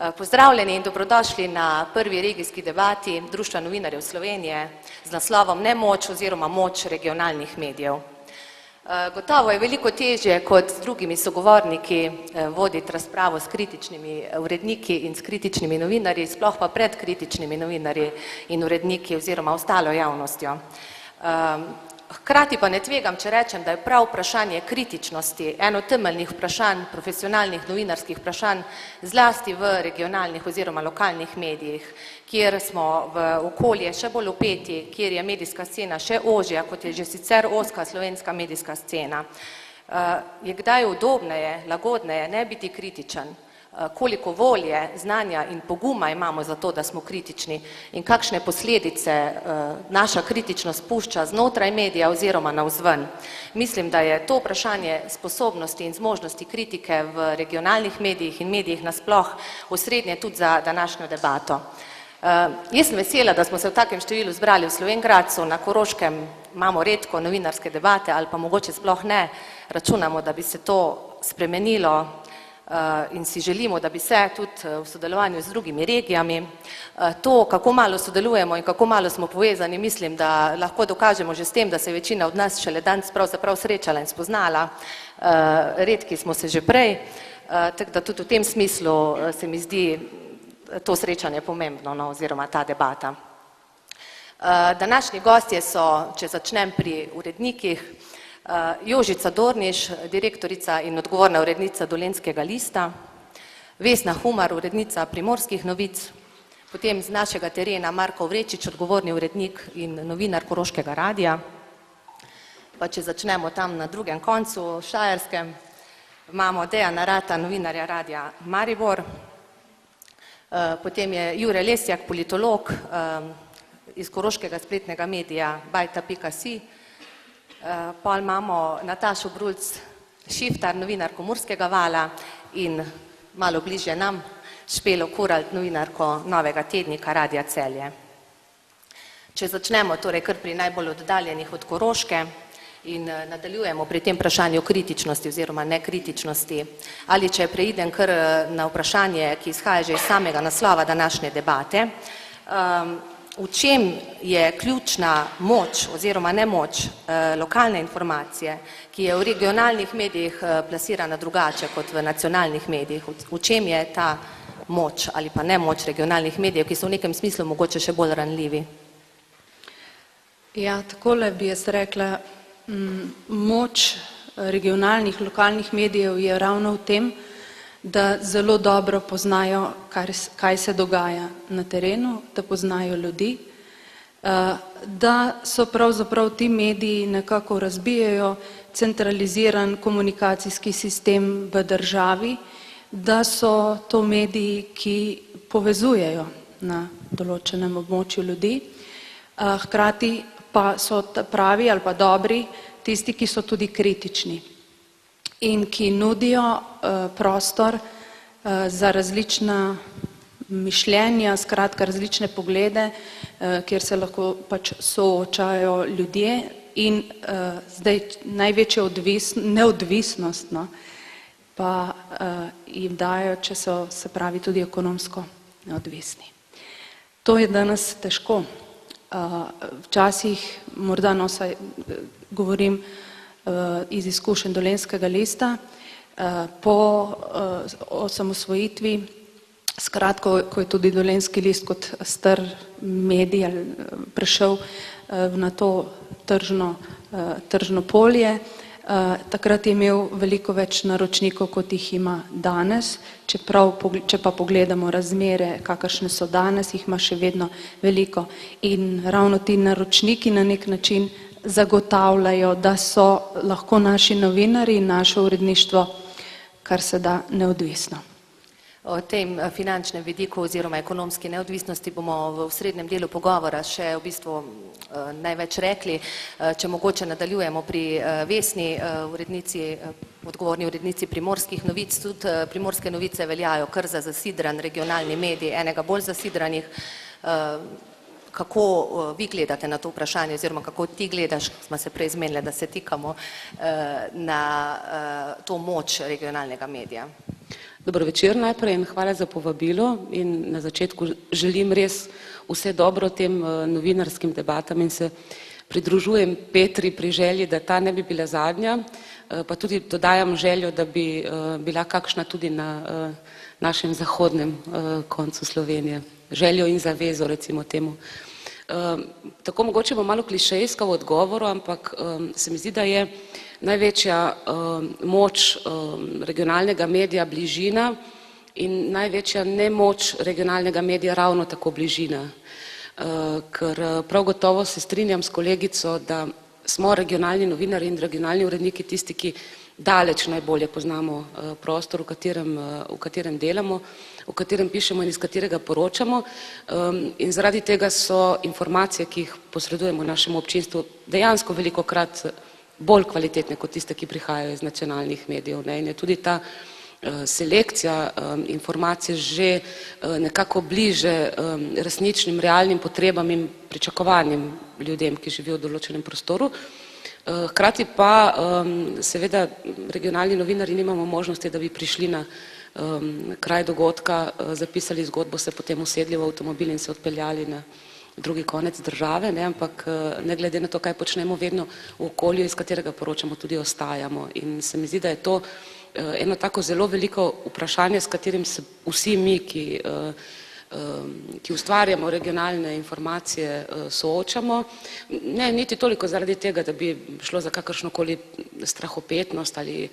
Pozdravljeni in dobrodošli na prvi regijski debati Društva novinarjev Slovenije z naslovom Nemoč oziroma moč regionalnih medijev. Gotovo je veliko težje kot z drugimi sogovorniki voditi razpravo s kritičnimi uredniki in s kritičnimi novinarji, sploh pa pred kritičnimi novinarji in uredniki oziroma ostalo javnostjo. Hkrati pa ne tvegam, če rečem, da je prav vprašanje kritičnosti eno temeljnih vprašanj, profesionalnih novinarskih vprašanj, zlasti v regionalnih oziroma lokalnih medijih, kjer smo v okolje še bolj vpeti, kjer je medijska scena še ožja, kot je že sicer ozka slovenska medijska scena. Je kdaj udobneje, lagodneje ne biti kritičen? Koliko volje, znanja in poguma imamo za to, da smo kritični in kakšne posledice naša kritičnost pušča znotraj medija oziroma navzven. Mislim, da je to vprašanje sposobnosti in zmožnosti kritike v regionalnih medijih in medijih nasploh osrednje tudi za današnjo debato. Jaz sem vesela, da smo se v takem številu zbrali v Slovenj Gradcu, na Koroškem imamo redko novinarske debate ali pa mogoče sploh ne, računamo, da bi se to spremenilo in si želimo, da bi se tudi v sodelovanju z drugimi regijami. To, kako malo sodelujemo in kako malo smo povezani, mislim, da lahko dokažemo že s tem, da se je večina od nas šele danes pravzaprav srečala in spoznala. Redki smo se že prej, tako da tudi v tem smislu se mi zdi to srečanje pomembno, no, oziroma ta debata. Današnji gostje so, če začnem pri urednikih, Jožica Dorniš, direktorica in odgovorna urednica Dolenjskega lista, Vesna Humar, urednica Primorskih novic, potem z našega terena Marko Vrečič, odgovorni urednik in novinar Koroškega radia, pa če začnemo tam na drugem koncu, Štajerskem, imamo Dejana Rata, novinarja radia Maribor, potem je Jure Lesjak, politolog iz koroškega spletnega medija bajta.si, pol imamo Natašo Brulc Šiftar, novinarko Murskega vala in malo bližje nam Špelo Kuralt, novinarko Novega tednika Radia Celje. Če začnemo torej kar pri najbolj oddaljenih od Koroške in nadaljujemo pri tem vprašanju kritičnosti oziroma nekritičnosti, ali če preidem kar na vprašanje, ki izhaja že iz samega naslova današnje debate, v čem je ključna moč oziroma nemoč lokalne informacije, ki je v regionalnih medijih plasirana drugače kot v nacionalnih medijih, v čem je ta moč ali pa nemoč regionalnih medijev, ki so v nekem smislu mogoče še bolj ranljivi? Ja, takole bi jaz rekla, moč regionalnih, lokalnih medijev je ravno v tem, da zelo dobro poznajo, kaj se dogaja na terenu, da poznajo ljudi, da so pravzaprav ti mediji nekako razbijajo centraliziran komunikacijski sistem v državi, da so to mediji, ki povezujejo na določenem območju ljudi, hkrati pa so pravi ali pa dobri tisti, ki so tudi kritični in ki nudijo prostor za različna mišljenja, skratka različne poglede, kjer se lahko pač soočajo ljudje in zdaj največja neodvisnost, no, pa jim dajo, če so, se pravi, tudi ekonomsko neodvisni. To je danes težko. Včasih, morda no, saj govorim iz izkušenj Dolenjskega lista, po osamosvojitvi, skratko, ko je tudi Dolenjski list kot star medij prišel na to tržno polje, takrat je imel veliko več naročnikov, kot jih ima danes, če pa pogledamo razmere, kakršne so danes, jih ima še vedno veliko. In ravno ti naročniki na nek način zagotavljajo, da so lahko naši novinarji in naše uredništvo kar se da neodvisno. O tem finančnem vidiku oziroma ekonomski neodvisnosti bomo v srednjem delu pogovora še v bistvu največ rekli. Če mogoče nadaljujemo pri Vesni, odgovorni urednici Primorskih novic, tudi Primorske novice veljajo kar za zasidran regionalni medij, enega bolj zasidranih. Kako vi gledate na to vprašanje oziroma kako ti gledaš, smo se prej zmenili, da se tikamo na to moč regionalnega medija? Dobro večer najprej in hvala za povabilo in na začetku želim res vse dobro tem novinarskim debatam in se pridružujem Petri pri želji, da ta ne bi bila zadnja, pa tudi dodajam željo, da bi bila kakšna tudi na našem zahodnem koncu Slovenije. Željo in zavezo recimo temu. Tako mogoče bo malo klišejska v odgovoru, ampak se mi zdi, da je največja moč regionalnega medija bližina in največja nemoč regionalnega medija ravno tako bližina. Ker prav gotovo se strinjam s kolegico, da smo regionalni novinarji in regionalni uredniki tisti, ki daleč najbolje poznamo prostor, v katerem delamo, v katerem pišemo in iz katerega poročamo in zaradi tega so informacije, ki jih posredujemo našemu občinstvu, dejansko velikokrat bolj kvalitetne kot tiste, ki prihajajo iz nacionalnih medijev. In je tudi ta selekcija informacij že nekako bliže resničnim, realnim potrebam in pričakovanim ljudem, ki živijo v določenem prostoru. Hkrati pa seveda regionalni novinarji nimamo možnosti, da bi prišli na kraj dogodka, zapisali zgodbo, se potem usedli v avtomobil in se odpeljali na drugi konec države, ampak ne glede na to, kaj počnemo, vedno v okolju, iz katerega poročamo, tudi ostajamo. In se mi zdi, da je to eno tako zelo veliko vprašanje, s katerim se vsi mi, ki ustvarjamo regionalne informacije, soočamo. Ne niti toliko zaradi tega, da bi šlo za kakršnokoli strahopetnost ali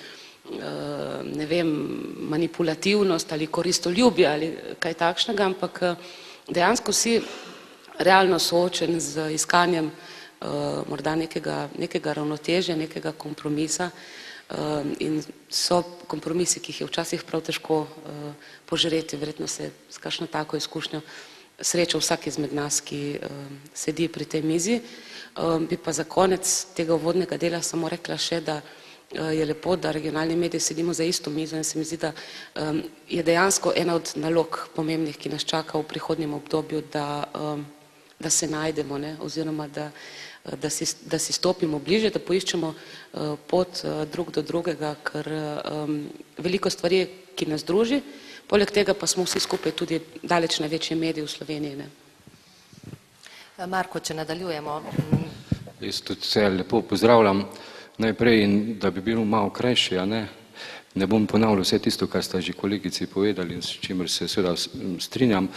ne vem, manipulativnost ali koristoljubje ali kaj takšnega, ampak dejansko si realno soočen z iskanjem morda nekega ravnotežja, nekega kompromisa in so kompromisi, ki jih je včasih prav težko požreti, verjetno se s kakšno tako izkušnjo sreča vsak izmed nas, ki sedi pri tej mizi. Bi pa za konec tega uvodnega dela samo rekla še, da je lepo, da regionalni mediji sedimo za isto mizo in se mi zdi, da je dejansko ena od nalog pomembnih, ki nas čaka v prihodnjem obdobju, da se najdemo, oziroma da si stopimo bliže, da poiščemo pot drug do drugega, ker veliko stvari, ki nas druži, poleg tega pa smo vsi skupaj tudi daleč največji mediji v Sloveniji. Marko, če nadaljujemo. Jaz tudi vse lepo pozdravljam najprej in da bi bil malo krajši, ne bom ponavljal vse tisto, kar sta že kolegici povedali in s čimer se seveda strinjam.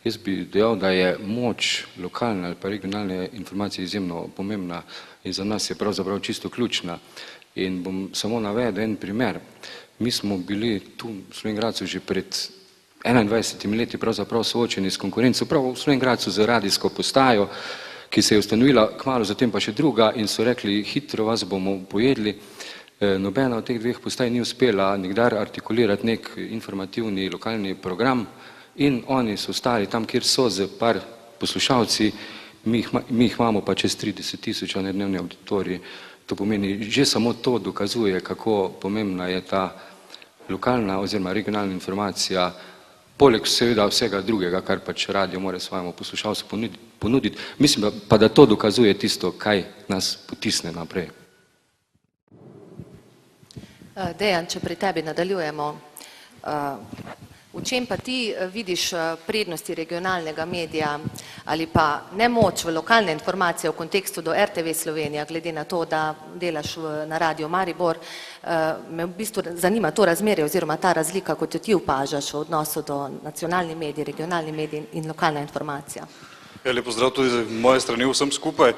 Jaz bi dejal, da je moč lokalne ali pa regionalne informacije izjemno pomembna in za nas je pravzaprav čisto ključna. In bom samo navedel en primer. Mi smo bili tu v Slovenj Gradcu že pred 21 leti pravzaprav soočeni s konkurenco, prav v Slovenj Gradcu z radijsko postajo, ki se je ustanovila, kmalu zatem pa še druga in so rekli, hitro vas bomo pojedli. Nobena od teh dveh postaj ni uspela nikdar artikulirati nek informativni lokalni program in oni so stali tam, kjer so z par poslušalci, mi jih imamo pa čez 30 000 na dnevni auditoriji. To pomeni, že samo to dokazuje, kako pomembna je ta lokalna oziroma regionalna informacija, poleg seveda vsega drugega, kar pač radio mora svojemu poslušalcu ponuditi. Mislim pa, da to dokazuje tisto, kaj nas potisne naprej. Dejan, če pri tebi nadaljujemo, v čem pa ti vidiš prednosti regionalnega medija ali pa nemoč v lokalne informacije v kontekstu do RTV Slovenija, glede na to, da delaš na Radio Maribor, me v bistvu zanima to razmerje oziroma ta razlika, kot jo ti opažaš v odnosu do nacionalnih medij, regionalnih medij in lokalna informacija. Lep pozdrav tudi z moje strani vsem skupaj.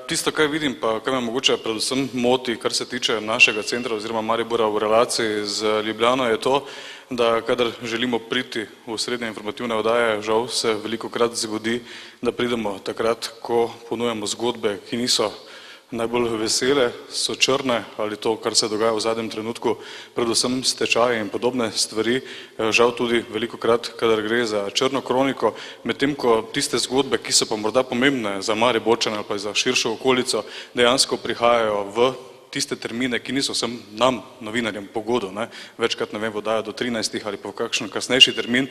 Tisto, kaj vidim, pa kaj me mogoče predvsem moti, kar se tiče našega centra oziroma Maribora v relaciji z Ljubljano, je to, da kadar želimo priti v srednje informativne oddaje, žal se velikokrat zgodi, da pridemo takrat, ko ponujamo zgodbe, ki niso najbolj vesele, so črne ali to, kar se dogaja v zadnjem trenutku, predvsem stečaje in podobne stvari, žal tudi velikokrat, kadar gre za črno kroniko, medtem ko tiste zgodbe, ki so pa morda pomembne za Mariborčane ali pa za širšo okolico, dejansko prihajajo v tiste termine, ki niso vsem nam, novinarjem, pogodu, ne, večkrat, ne vem, vodajo do 13 ali pa v kakšen kasnejši termin,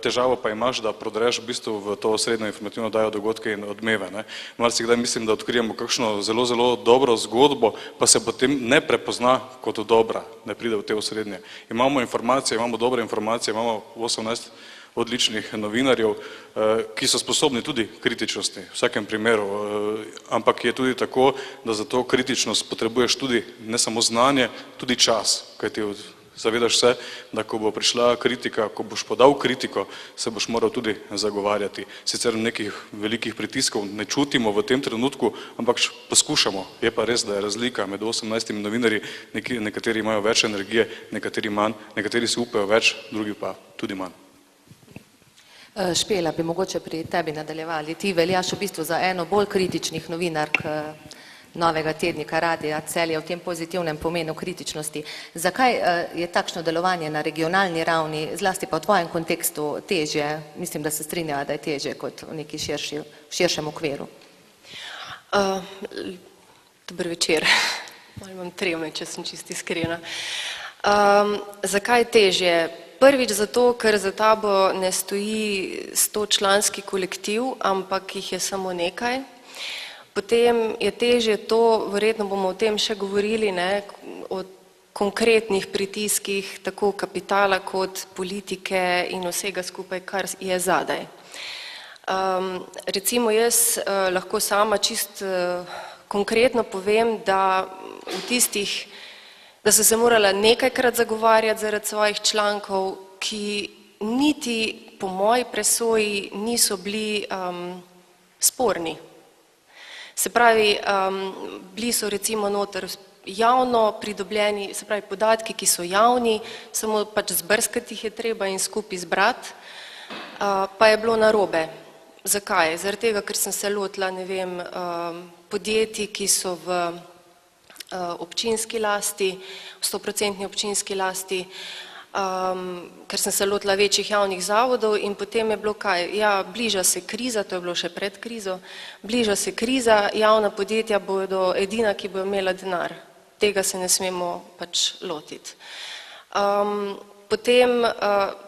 težavo pa imaš, da prodreš v bistvu v to srednjo informativno dajo dogodke in odmeve, ne. Marsikdaj mislim, da odkrijemo kakšno zelo, zelo dobro zgodbo, pa se potem ne prepozna kot dobra, ne pride v te osrednje. Imamo informacije, imamo dobre informacije, imamo 18 odličnih novinarjev, ki so sposobni tudi kritičnosti, v vsakem primeru, ampak je tudi tako, da za to kritičnost potrebuješ tudi ne samo znanje, tudi čas, kajti zavedaš se, da ko bo prišla kritika, ko boš podal kritiko, se boš moral tudi zagovarjati. Sicer nekih velikih pritiskov ne čutimo v tem trenutku, ampak poskušamo. Je pa res, da je razlika med 18 novinarji, nekateri imajo več energije, nekateri manj, nekateri si upajo več, drugi pa tudi manj. Špela, bi mogoče pri tebi nadaljevali. Ti veljaš v bistvu za eno bolj kritičnih novinark Novega tednika Radia Celje v tem pozitivnem pomenu kritičnosti. Zakaj je takšno delovanje na regionalni ravni, zlasti pa v tvojem kontekstu, težje? Mislim, da se strinjava, da je težje kot v neki širšem okviru. Dober večer. Malo imam treme, če sem čisto iskrena. Zakaj težje? Prvič zato, ker za tabo ne stoji 100-članski kolektiv, ampak jih je samo nekaj. Potem je težje to, verjetno bomo o tem še govorili, ne, o konkretnih pritiskih tako kapitala kot politike in vsega skupaj, kar je zadaj. Recimo jaz lahko sama čist konkretno povem, da v tistih, da so se morala nekajkrat zagovarjati zaradi svojih člankov, ki niti po moji presoji niso bili sporni. Se pravi, bili so recimo noter javno pridobljeni, se pravi podatki, ki so javni, samo pač zbrskati jih je treba in skupaj zbrati, pa je bilo narobe. Zakaj? Zaradi tega, ker sem se lotila, ne vem, podjetij, ki so v občinski lasti, v 100% občinski lasti, ker sem se lotila večjih javnih zavodov in potem je bilo kaj? Ja, bliža se kriza, to je bilo še pred krizo, bliža se kriza, javna podjetja bodo edina, ki bodo imela denar. Tega se ne smemo pač lotiti. Potem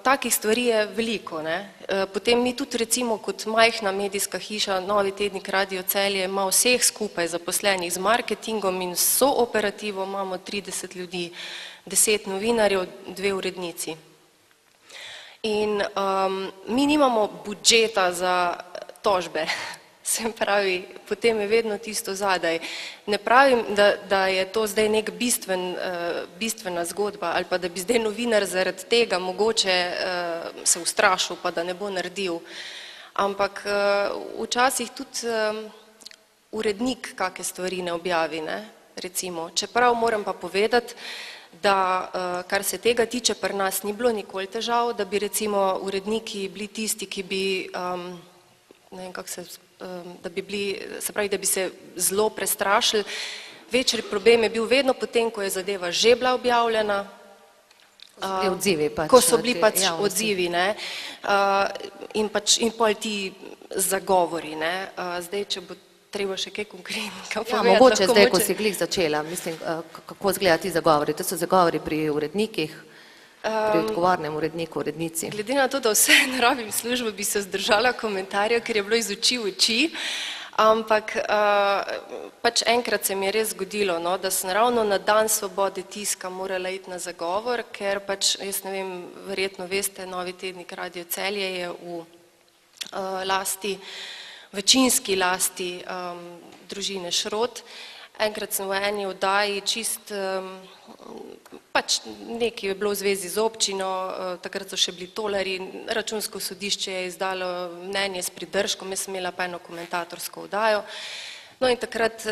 takih stvari je veliko, ne. Potem mi tudi recimo kot majhna medijska hiša, Novi tednik Radio Celje, ima vseh skupaj zaposlenih z marketingom in so operativo, imamo 30 ljudi, 10 novinarjev, 2 urednici. In mi nimamo budžeta za tožbe, se pravi, potem je vedno tisto zadaj. Ne pravim, da je to zdaj nek bistvena zgodba ali pa da bi zdaj novinar zaradi tega mogoče se ustrašil pa da ne bo naredil, ampak včasih tudi urednik kakšne stvari ne objavi, ne, recimo. Čeprav moram pa povedati, da kar se tega tiče, pri nas ni bilo nikoli težav, da bi recimo uredniki bili tisti, ki bi, ne vem, kako se, da bi bili, se pravi, da bi se zelo prestrašili. Večji problem je bil vedno potem, ko je zadeva že bila objavljena, ko so bili pač odzivi, ne, in pol ti zagovori, ne. Zdaj, če bo treba še kaj konkretnega povedati. Ja, mogoče zdaj, ko si glih začela, mislim, kako izgleda ti zagovori? To so zagovori pri urednikih, pri odgovornem uredniku, urednici. Glede na to, da vse ne rabim službo, bi se vzdržala komentarja, ker je bilo iz oči v oči, ampak pač enkrat se mi je res zgodilo, no, da sem ravno na dan svobode tiska morala iti na zagovor, ker pač, jaz ne vem, verjetno veste, Novi tednik Radio Celje je v lasti, večinski lasti družine Šrot. Enkrat sem v eni oddaji čist, pač nekaj je bilo v zvezi z občino, takrat so še bili tolarji, Računsko sodišče je izdalo mnenje s pridržkom, jaz sem imela pa eno komentatorsko oddajo. No in takrat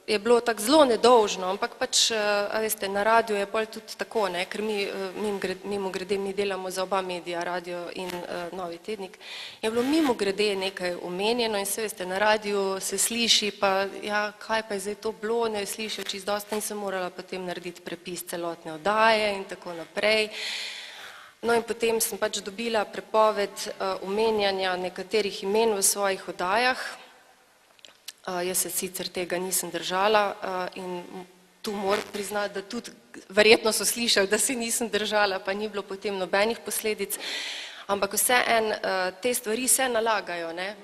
je bilo tako zelo nedolžno, ampak pač, a veste, na radiju je pol tudi tako, ne, ker mi, mimogrede, mi delamo za oba medija, radio in Novi tednik, je bilo mimogrede nekaj omenjeno in se veste, na radiju se sliši, pa ja, kaj pa je zdaj to bilo, ne slišijo čisto dosti in sem morala potem narediti prepis celotne oddaje in tako naprej. No in potem sem pač dobila prepoved omenjanja nekaterih imen v svojih oddajah. Jaz se sicer tega nisem držala in tu moram priznati, da tudi verjetno so slišali, da se nisem držala, pa ni bilo potem nobenih posledic, ampak vseeno te stvari se nalagajo, ne.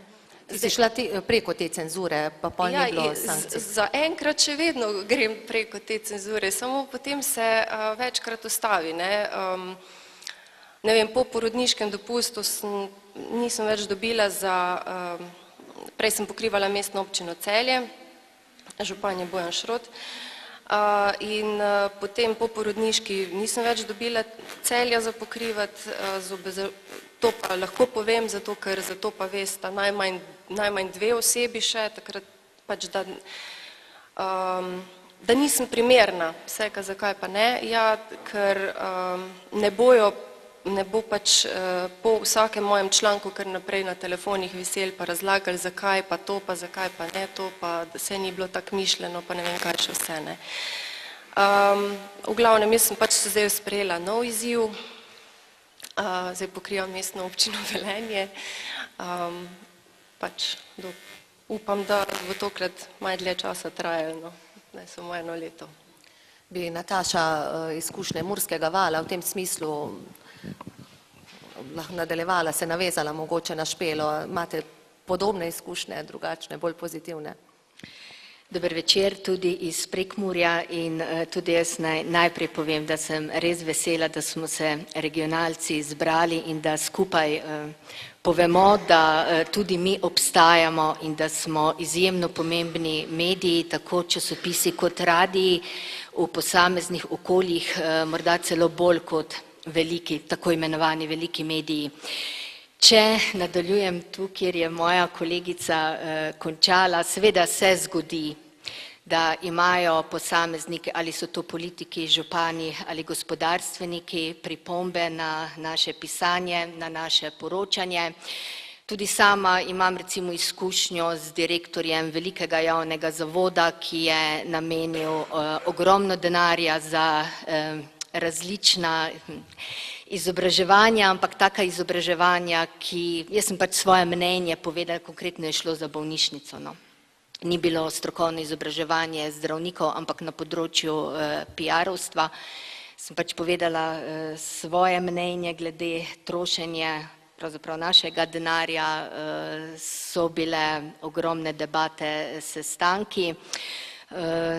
Ti si šla preko te cenzure, pa pol ni bilo sankcij. Za enkrat še vedno grem preko te cenzure, samo potem se večkrat ustavi, ne. Ne vem, po porodniškem dopustu nisem več dobila prej sem pokrivala mestno občino Celje, župan je Bojan Šrot, in potem po porodniški nisem več dobila Celja za pokrivati, to pa lahko povem, zato ker za to pa vesta najmanj 2 osebi še, takrat pač, da nisem primerna, vsega zakaj pa ne, ja, ker ne bo pač po vsakem mojem članku kar naprej na telefonih veseli pa razlagali, zakaj pa to, pa zakaj pa ne to, pa da se ni bilo tako mišljeno, pa ne vem kaj še vse, ne. V glavnem, jaz sem pač se zdaj sprejela nov izziv, zdaj pokrivam mestno občino Velenje, pač upam, da bo tokrat malo dlje časa trajalo, ne samo 1 leto. Bi Nataša izkušnje Murskega vala v tem smislu lahko nadaljevala, se navezala mogoče na Špelo, imate podobne izkušnje, drugačne, bolj pozitivne? Dober večer tudi iz Prekmurja in tudi jaz najprej povem, da sem res vesela, da smo se regionalci zbrali in da skupaj povemo, da tudi mi obstajamo in da smo izjemno pomembni mediji, tako časopisi kot radiji v posameznih okoljih, morda celo bolj kot veliki, tako imenovani veliki mediji. Če nadaljujem tu, kjer je moja kolegica končala, seveda se zgodi, da imajo posamezniki, ali so to politiki, župani ali gospodarstveniki, pripombe na naše pisanje, na naše poročanje. Tudi sama imam recimo izkušnjo z direktorjem velikega javnega zavoda, ki je namenil ogromno denarja za različna izobraževanja, ampak taka izobraževanja, jaz sem pač svoje mnenje povedala, konkretno je šlo za bolnišnico, no. Ni bilo strokovno izobraževanje zdravnikov, ampak na področju PR-ovstva. Sem pač povedala svoje mnenje glede trošenja pravzaprav našega denarja, so bile ogromne debate, sestanki.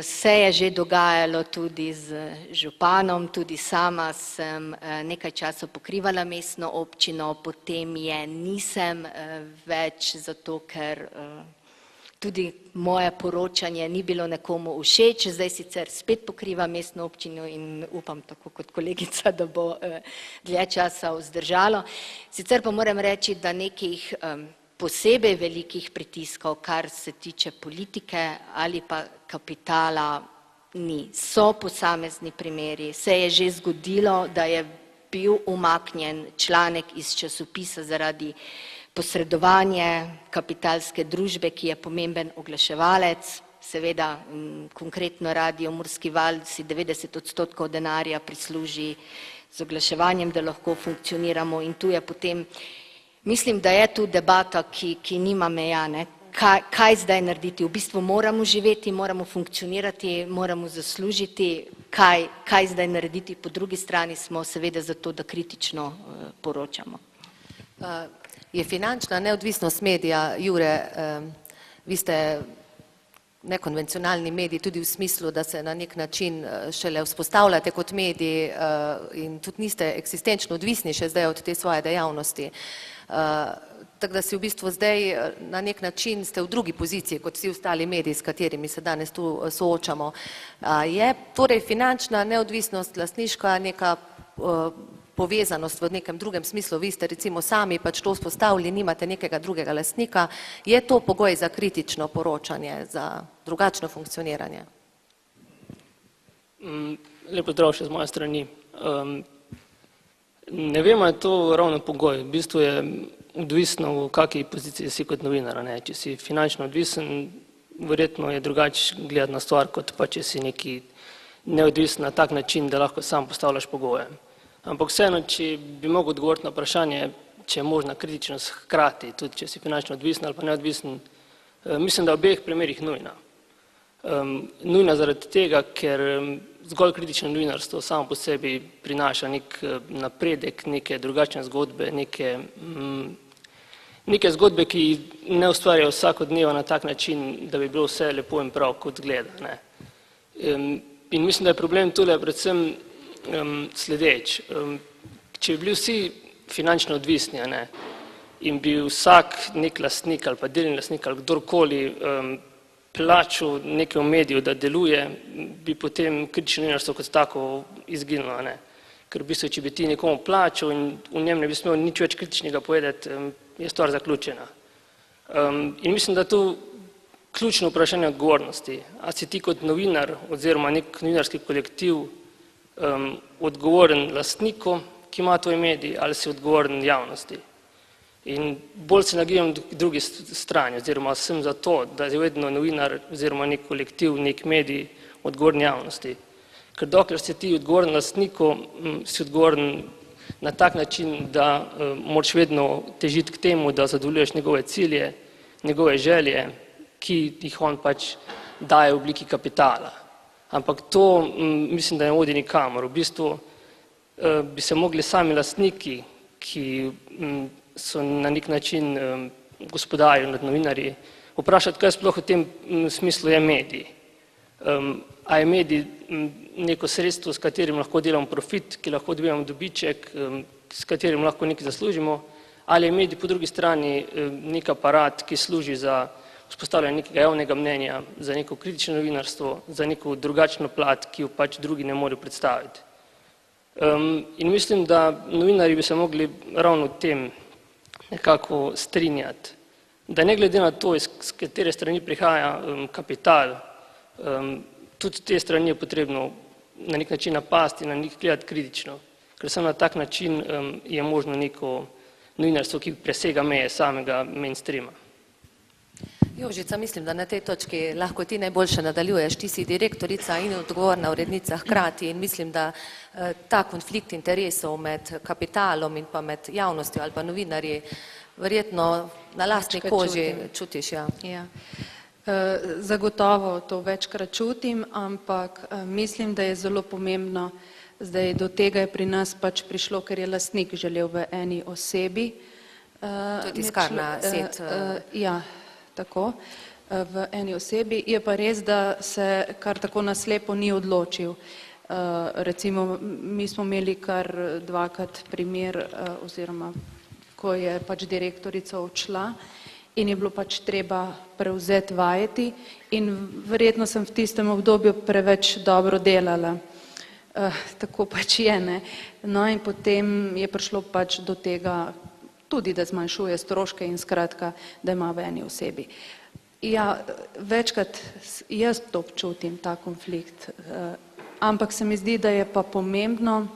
Se je že dogajalo tudi z županom, tudi sama sem nekaj časa pokrivala mestno občino, potem je nisem več, zato ker tudi moje poročanje ni bilo nekomu všeč, zdaj sicer spet pokrivam mestno občino in upam, tako kot kolegica, da bo dlje časa vzdržalo. Sicer pa moram reči, da nekih posebej velikih pritiskov, kar se tiče politike ali pa kapitala, ni. So posamezni primeri, se je že zgodilo, da je bil umaknjen članek iz časopisa zaradi posredovanja kapitalske družbe, ki je pomemben oglaševalec, seveda konkretno Radio Murski val si 90% denarja prisluži z oglaševanjem, da lahko funkcioniramo in tu je potem, mislim, da je tu debata, ki nima meja, ne. Kaj zdaj narediti? V bistvu moramo živeti, moramo funkcionirati, moramo zaslužiti, kaj zdaj narediti, po drugi strani smo seveda zato, da kritično poročamo. Je finančna neodvisnost medija, Jure, vi ste nekonvencionalni medij tudi v smislu, da se na nek način šele vzpostavljate kot medij in tudi niste eksistenčno odvisni še zdaj od te svoje dejavnosti. Tako da si v bistvu zdaj na nek način ste v drugi poziciji kot vsi ostali mediji, s katerimi se danes tu soočamo. Je torej finančna neodvisnost, lastniška neka povezanost v nekem drugem smislu, vi ste recimo sami pač to vzpostavili, nimate nekega drugega lastnika, je to pogoj za kritično poročanje, za drugačno funkcioniranje? Lep pozdrav še z moje strani. Ne vem, je to ravno pogoj, v bistvu je odvisno, v kakšni poziciji si kot novinar, ne. Če si finančno odvisen, verjetno je drugače gledati na stvar, kot pa če si neki neodvisen na tak način, da lahko sam postavljaš pogoje. Ampak vseeno, če bi mogel odgovoriti na vprašanje, če je možna kritičnost hkrati, tudi če si finančno odvisen ali pa neodvisen, Mislim, da v obeh primerih nujna. Nujna zaradi tega, ker zgolj kritično novinarstvo samo po sebi prinaša nek napredek, neke drugačne zgodbe, neke zgodbe, ki ne ustvarjajo vsakodneva na tak način, da bi bilo vse lepo in prav, kot gleda. In mislim, da je problem tule predvsem sledeč. Če bi bili vsi finančno odvisni, in bi vsak nek lastnik ali pa delni lastnik ali kdorkoli plačal nekemu mediju, da deluje, bi potem kritično novinarstvo kot tako izginilo. Ker v bistvu, če bi ti nekomu plačal in v njem ne bi smel nič več kritičnega povedati, je stvar zaključena. In mislim, da tu ključno vprašanje odgovornosti. A si ti kot novinar oziroma nek novinarski kolektiv odgovoren lastniku, ki ima tvoj medij, ali si odgovoren javnosti. In bolj se nagibam k drugi strani, oziroma sem za to, da je vedno novinar oziroma nek kolektiv, nek medij odgovoren javnosti. Ker dokler si ti odgovoren lastniku, si odgovoren na tak način, da moraš vedno težiti k temu, da zadovoljuješ njegove cilje, njegove želje, ki jih on pač daje v obliki kapitala. Ampak to mislim, da ne vodi nikamor. V bistvu bi se mogli sami lastniki, ki so na nek način gospodarji nad novinarji, vprašati, kaj sploh v tem smislu je medij. A je medij neko sredstvo, s katerim lahko delamo profit, ki lahko dobivamo dobiček, s katerim lahko nekaj zaslužimo, ali je medij po drugi strani nek aparat, ki služi za vzpostavljanje nekega javnega mnenja, za neko kritično novinarstvo, za neko drugačno plat, ki jo pač drugi ne morejo predstaviti. In mislim, da novinarji bi se mogli ravno v tem nekako strinjati, da ne glede na to, iz katere strani prihaja kapital, tudi te strani je potrebno na nek način napasti, na njih gledati kritično, ker samo na tak način je možno neko novinarstvo, ki presega meje samega mainstreama. Jožica, mislim, da na tej točki lahko ti najboljše nadaljuješ. Ti si direktorica in odgovorna urednica hkrati in mislim, da ta konflikt interesov med kapitalom in pa med javnostjo ali pa novinarji verjetno na lastni koži čutiš. Ja. Zagotovo to večkrat čutim, ampak mislim, da je zelo pomembno, zdaj do tega je pri nas pač prišlo, ker je lastnik želel v eni osebi. To je tiskarna set. Ja, tako, v eni osebi. Je pa res, da se kar tako naslepo ni odločil. Recimo, mi smo imeli kar dvakrat primer, oziroma ko je pač direktorica odšla in je bilo pač treba prevzeti vajeti in verjetno sem v tistem obdobju preveč dobro delala. Tako pač je, ne. No in potem je prišlo pač do tega, tudi da zmanjšuje stroške in skratka, da ima v eni osebi. Ja, večkrat jaz to občutim, ta konflikt, ampak se mi zdi, da je pa pomembno,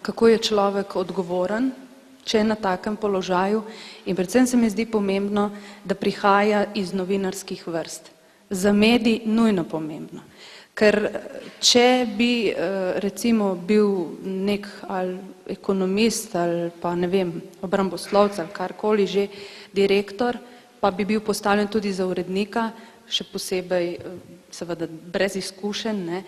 kako je človek odgovoren, če je na takem položaju in predvsem se mi zdi pomembno, da prihaja iz novinarskih vrst. Za medij nujno pomembno. Ker če bi recimo bil nek ali ekonomist ali pa ne vem, obramboslovec ali karkoli že direktor, pa bi bil postavljen tudi za urednika, še posebej seveda brez izkušenj,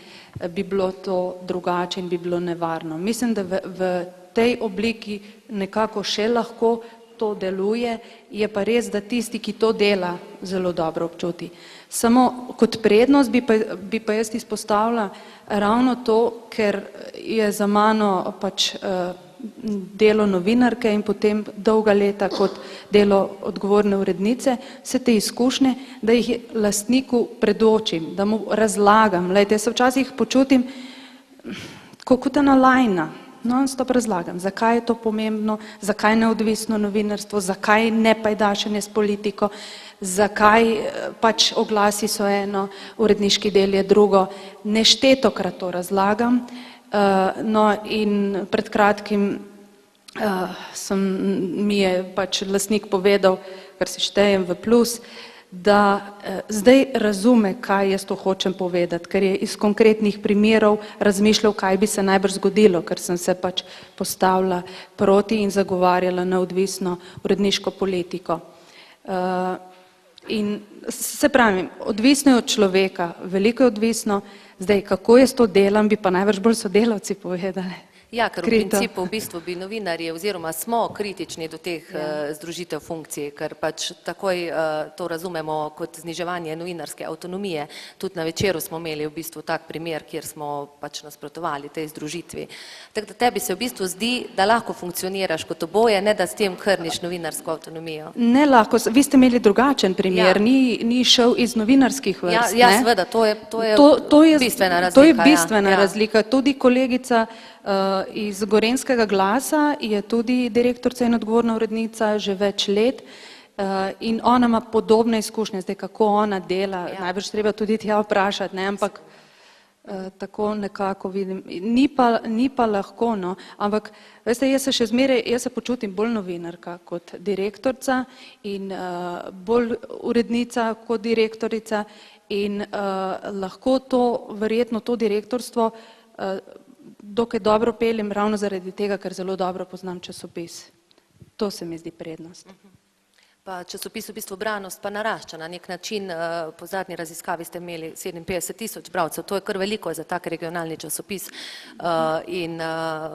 bi bilo to drugače in bi bilo nevarno. Mislim, da v tej obliki nekako še lahko to deluje, je pa res, da tisti, ki to dela, zelo dobro občuti. Samo kot prednost bi pa jaz izpostavila ravno to, ker je za mano pač delo novinarke in potem dolga leta kot delo odgovorne urednice, vse te izkušnje, da jih lastniku predočim, da mu razlagam. Glejte, jaz se včasih počutim kot ena lajna, non-stop razlagam, zakaj je to pomembno, zakaj neodvisno novinarstvo, zakaj ne pajdašenje s politiko, zakaj pač oglasi so eno, uredniški del je drugo. Neštetokrat to razlagam. No in pred kratkim mi je pač lastnik povedal, kar se štejem v plus, da zdaj razume, kaj jaz to hočem povedati, ker je iz konkretnih primerov razmišljal, kaj bi se najbrž zgodilo, ker sem se pač postavila proti in zagovarjala neodvisno uredniško politiko. In se pravi, odvisno je od človeka, veliko je odvisno, zdaj kako je s to delom, bi pa najbrž bolj sodelavci povedali. Ja, ker v Krito. principu v bistvu bi novinarji oziroma smo kritični do teh združitev funkcij, ker pač takoj to razumemo kot zniževanje novinarske avtonomije. Tudi na Večeru smo imeli v bistvu tak primer, kjer smo pač nasprotovali tej združitvi. Tako da tebi se v bistvu zdi, da lahko funkcioniraš kot oboje, ne da s tem krniš novinarsko avtonomijo. Ne lahko, vi ste imeli drugačen primer, Ja. ni šel iz novinarskih vrst. Ja, ne? seveda, to je bistvena razlika. To je bistvena ja. razlika. Tudi kolegica iz Gorenjskega glasa je tudi direktorica in odgovorna urednica že več let in ona ima podobne izkušnje, zdaj kako ona dela, najbrž treba tudi tja vprašati, ne, ampak tako nekako vidim. Ni pa lahko, no, ampak veste, jaz se počutim bolj novinarka kot direktorica in bolj urednica kot direktorica in lahko verjetno to direktorstvo dokaj dobro peljem ravno zaradi tega, ker zelo dobro poznam časopis. To se mi zdi prednost. Pa časopis v bistvu Branost pa narašča na nek način, po zadnji raziskavi ste imeli 57 000 bralcev, to je kar veliko za tak regionalni časopis in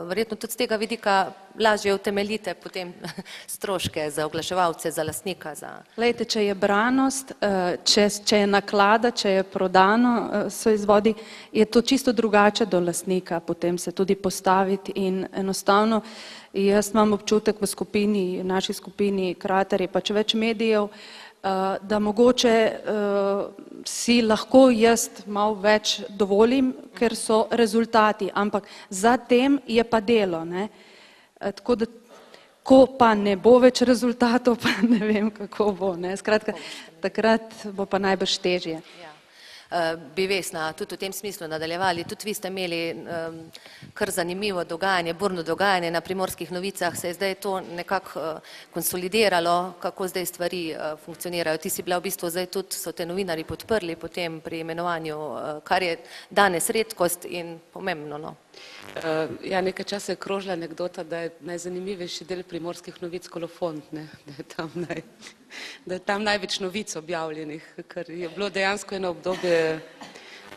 verjetno tudi z tega vidika lažje utemeljite potem stroške za oglaševalce, za lastnika. Glejte, če je Branost, če je naklada, če je prodano, so izvodi, je to čisto drugače do lastnika, potem se tudi postaviti in enostavno jaz imam občutek v naši skupini Krater je pač več medijev, da mogoče si lahko jaz malo več dovolim, ker so rezultati, ampak za tem je pa delo, ne. Tako da, ko pa ne bo več rezultatov, pa ne vem, kako bo, ne. Skratka, takrat bo pa najbrž težje. Bi Vesna tudi v tem smislu nadaljevali, tudi vi ste imeli kar zanimivo dogajanje, burno dogajanje na Primorskih novicah, se je zdaj to nekako konsolidiralo, kako zdaj stvari funkcionirajo. Ti si bila v bistvu zdaj tudi, so te novinarji podprli potem pri imenovanju, kar je danes redkost in pomembno, no. Ja, nekaj časa je krožila anekdota, da je najzanimivejši del Primorskih novic Kolofont, ne, da je tam največ novic objavljenih, ker je bilo dejansko eno obdobje,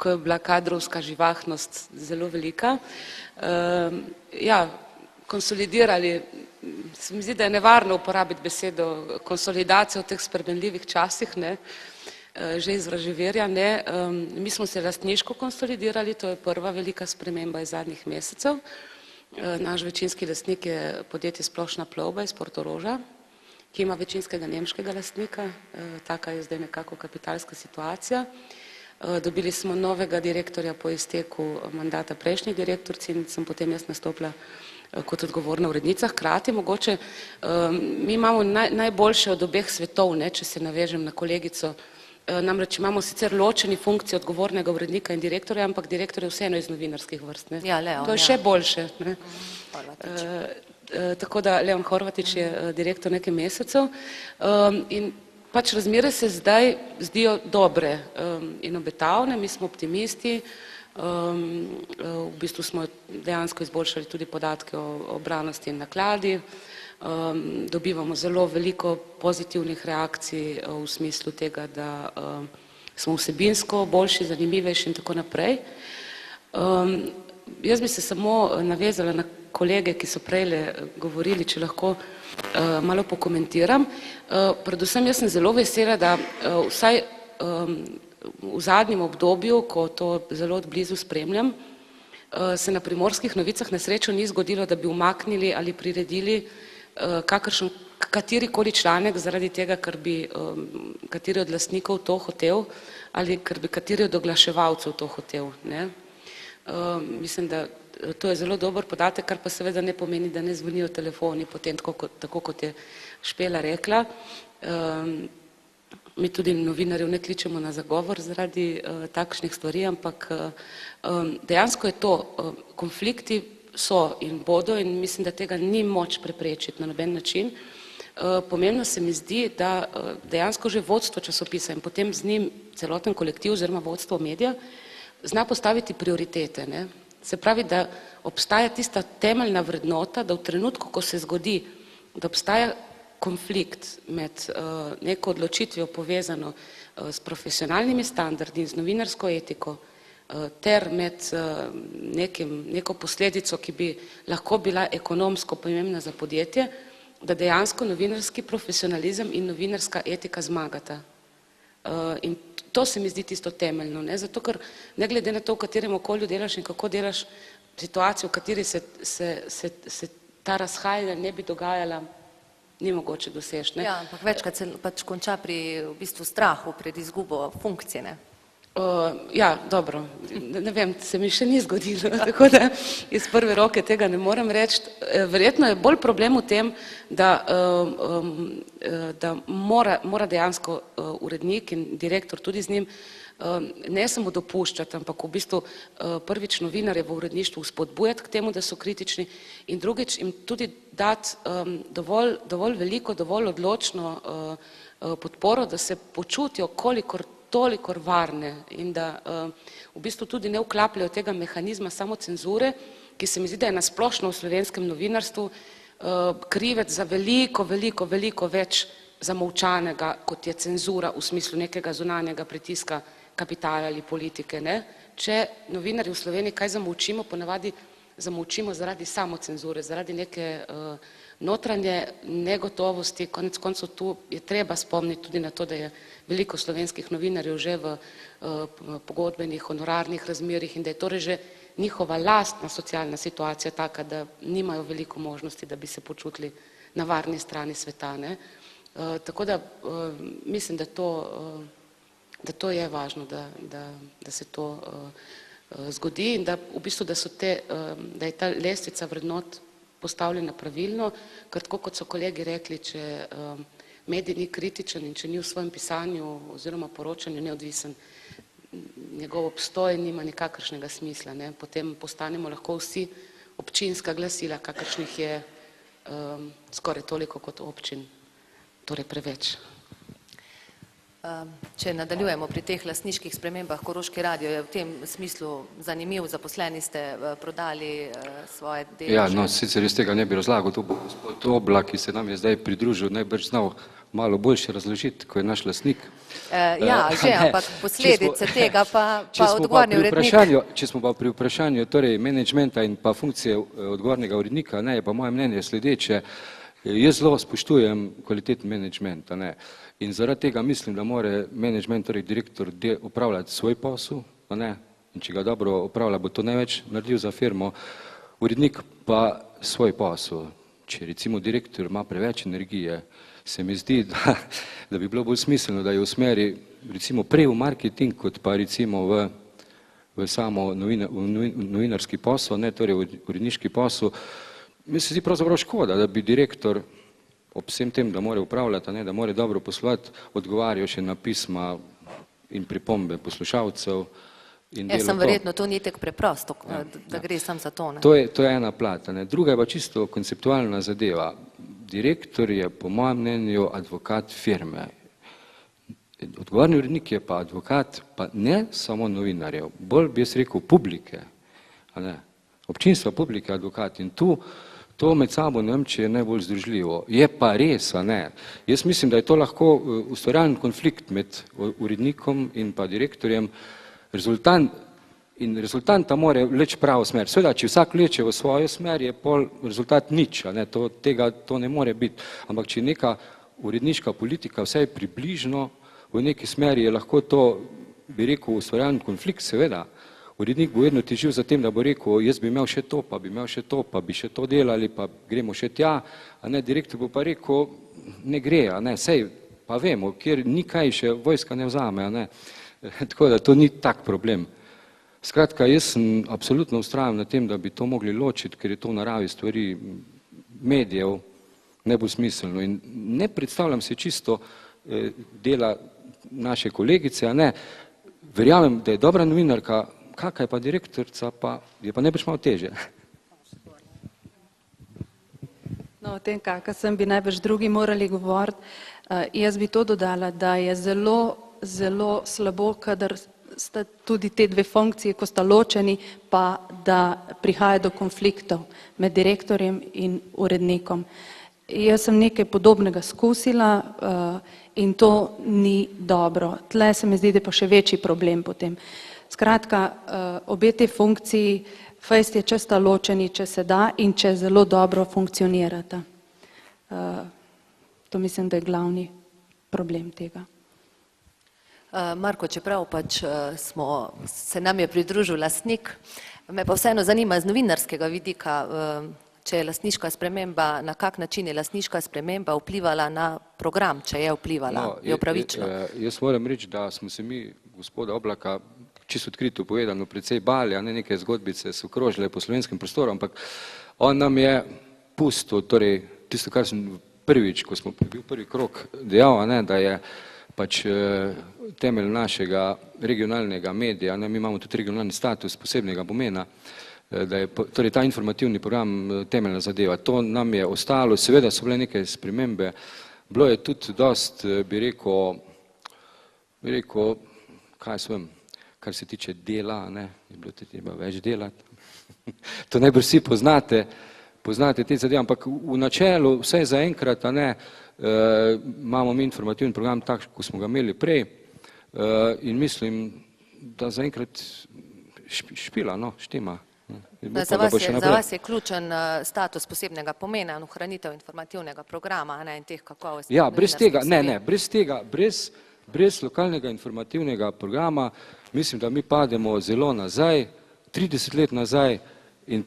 ko je bila kadrovska živahnost zelo velika. Ja, konsolidirali, se mi zdi, da je nevarno uporabiti besedo konsolidacija v teh spremenljivih časih, ne, že iz vraževerja, ne. Mi smo se lastniško konsolidirali, to je prva velika sprememba iz zadnjih mesecev. Naš večinski lastnik je podjetje Splošna plovba iz Portoroža, ki ima večinskega nemškega lastnika, taka je zdaj nekako kapitalska situacija. Dobili smo novega direktorja po izteku mandata prejšnjih direktoric in sem potem jaz nastopila kot odgovorna urednica. Hkrati mogoče mi imamo najboljše od obeh svetov, ne, če se navežem na kolegico. Namreč imamo sicer ločeni funkciji odgovornega urednika in direktorja, ampak direktor je vseeno iz novinarskih vrst, ne. Ja, Leon, to je še boljše, ne. Horvatič. Tako da Leon Horvatič je direktor nekaj mesecev in pač razmere se zdaj zdijo dobre in obetavne, mi smo optimisti, v bistvu smo dejansko izboljšali tudi podatke o branosti in nakladi, dobivamo zelo veliko pozitivnih reakcij v smislu tega, da smo vsebinsko boljši, zanimivejši in tako naprej. Jaz bi se samo navezala na kolege, ki so prejle govorili, če lahko malo pokomentiram. Predvsem jaz sem zelo vesela, da vsaj v zadnjem obdobju, ko to zelo odblizu spremljam, se na Primorskih novicah na srečo ni zgodilo, da bi umaknili ali priredili katerikoli članek zaradi tega, ker bi kateri od lastnikov to hotel ali ker bi kateri od oglaševalcev to hotel, ne. Mislim, da to je zelo dober podatek, kar pa seveda ne pomeni, da ne zvonijo telefoni potem, tako kot je Špela rekla. Mi tudi novinarjev ne kličemo na zagovor zaradi takšnih stvari, ampak dejansko je to, konflikti so in bodo in mislim, da tega ni moč preprečiti na noben način. Pomembno se mi zdi, da dejansko že vodstvo časopisa in potem z njim celoten kolektiv oziroma vodstvo medija zna postaviti prioritete, ne. Se pravi, da obstaja tista temeljna vrednota, da v trenutku, ko se zgodi, da obstaja konflikt med neko odločitvijo povezano s profesionalnimi standardi in z novinarsko etiko ter med neko posledico, ki bi lahko bila ekonomsko pomembna za podjetje, da dejansko novinarski profesionalizem in novinarska etika zmagata. In to se mi zdi tisto temeljno, ne? Zato ker ne glede na to, v katerem okolju delaš in kako delaš, situacijo, v kateri se ta razhajanja ne bi dogajala, ni mogoče doseči. Ja, ampak večkrat se pač konča pri v bistvu strahu pred izgubo funkcije, ne? Ja, dobro, ne vem, se mi še ni zgodilo, tako da iz prve roke tega ne morem reči. Verjetno je bolj problem v tem, da mora dejansko urednik in direktor tudi z njim ne samo dopuščati, ampak v bistvu prvič novinarje v uredništvu spodbujati k temu, da so kritični, in drugič jim tudi dati dovolj veliko, dovolj odločno podporo, da se počutijo toliko varne in da v bistvu tudi ne vklapljajo tega mehanizma samocenzure, ki se mi zdi, da je nasplošno v slovenskem novinarstvu krivec za veliko več zamolčanega, kot je cenzura v smislu nekega zunanjega pritiska kapitala ali politike, ne? Če novinarji v Sloveniji kaj zamolčimo, ponavadi zamolčimo zaradi samocenzure, zaradi neke notranje negotovosti. Konec koncev tu je treba spomniti tudi na to, da je veliko slovenskih novinarjev že v pogodbenih, honorarnih razmerjih in da je torej že njihova lastna socialna situacija taka, da nimajo veliko možnosti, da bi se počutili na varni strani sveta, ne? Tako da mislim, da to je važno, da se to zgodi in da v bistvu, da je ta lestvica vrednot postavljena pravilno, ker tako kot so kolegi rekli, če medij ni kritičen in če ni v svojem pisanju oziroma poročanju neodvisen, njegov obstoj nima nikakršnega smisla, ne? Potem postanemo lahko vsi občinska glasila, kakršnih je skoraj toliko kot občin, torej preveč. Če nadaljujemo pri teh lastniških spremembah, Koroški radio je v tem smislu zanimiv, zaposleni ste prodali svoje deleže. Ja, no, sicer iz tega ne bi razlagal, to bo gospod Oblak, ki se nam je zdaj pridružil, najbrž znal malo boljše razložiti, ko je naš lastnik. Ja, že, ampak posledice tega pa odgovorni urednik. Če smo pa pri vprašanju torej menedžmenta in pa funkcije odgovornega urednika, ne, je pa moje mnenje sledeče. Jaz zelo spoštujem kvaliteten menedžment, ne, in zaradi tega mislim, da mora menedžment, torej direktor, opravljati svoj posel, ne, in če ga dobro opravlja, bo to največ naredil za firmo, urednik pa svoj posel. Če recimo direktor ima preveč energije, se mi zdi, da bi bilo bolj smiselno, da je v smeri recimo prej v marketing, kot pa recimo v samo novinarski posel, ne, torej v uredniški posel. Mi se zdi pravzaprav škoda, da bi direktor ob vsem tem, da mora upravljati, ne, da mora dobro poslovati, odgovarjal še na pisma in pripombe poslušalcev. Jaz sem verjetno, to ni tako preprosto, da gre sam za to. To je ena plat, ne. Druga je pa čisto konceptualna zadeva. Direktor je po mojem mnenju advokat firme. Odgovorni urednik je pa advokat, pa ne samo novinarjev, bolj bi jaz rekel publike, a ne. Občinstva, publike, advokat in to med sabo ne vem, če je najbolj združljivo. Je pa res, a ne. Jaz mislim, da je to lahko ustvarjalen konflikt med urednikom in pa direktorjem. Rezultanta mora vleči pravo smer. Seveda, če vsak vleče v svojo smer, je pol rezultat nič, a ne. To ne more biti. Ampak če neka uredniška politika vsaj približno v neki smeri, je lahko to, bi rekel, ustvarjalen konflikt, seveda. Urednik bo vedno težil za tem, da bo rekel, jaz bi imel še to, pa bi imel še to, pa bi še to delali, pa gremo še tja, a ne, direktor bo pa rekel, ne gre, a ne, sej, pa vemo, kjer ni kaj še vojska ne vzame, a ne, tako da to ni tak problem. Skratka, jaz sem absolutno vztrajam na tem, da bi to mogli ločiti, ker je to v naravi stvari medijev najbolj smiselno in ne predstavljam se čisto dela naše kolegice, a ne, verjamem, da je dobra novinarka, kakaj pa direktorica, pa je pa najbrž malo težje. No, o tem, kakaj sem bi najbrž drugi morali govoriti, jaz bi to dodala, da je zelo slabo, kadar sta tudi te dve funkcije, ko sta ločeni, pa da prihaja do konfliktov med direktorjem in urednikom. Jaz sem nekaj podobnega skusila in to ni dobro. Tle se mi zdi, da je pa še večji problem potem. Skratka, obe te funkciji fejst je česta ločeni, če se da in če zelo dobro funkcionirata. To mislim, da je glavni problem tega. Marko, čeprav pač se nam je pridružil lastnik, me pa vseeno zanima z novinarskega vidika, če je lastniška sprememba, na kak način je lastniška sprememba vplivala na program, če je vplivala, je upravičilo. Jaz moram reči, da smo se mi gospoda Oblaka čisto odkrito povedano precej bali, a ne neke zgodbice so krožile po slovenskem prostoru, ampak on nam je pustil, torej tisto, kar sem prvič, ko smo bil prvi krog dejal, da je pač temelj našega regionalnega medija, mi imamo tudi regionalni status posebnega pomena, da je torej ta informativni program temeljna zadeva. To nam je ostalo, seveda so bile neke spremembe, bilo je tudi dost, bi rekel, kaj svem, kar se tiče dela, je bilo tudi treba več delati. To najbolj vsi poznate te zadeve, ampak v načelu, vsaj zaenkrat, imamo mi informativni program tak, ko smo ga imeli prej in mislim, da zaenkrat špila, štima. Za vas je ključen status posebnega pomena in ohranitev informativnega programa in teh kakovostnih. Ja, brez tega, brez lokalnega informativnega programa, mislim, da mi pademo zelo nazaj, 30 let nazaj in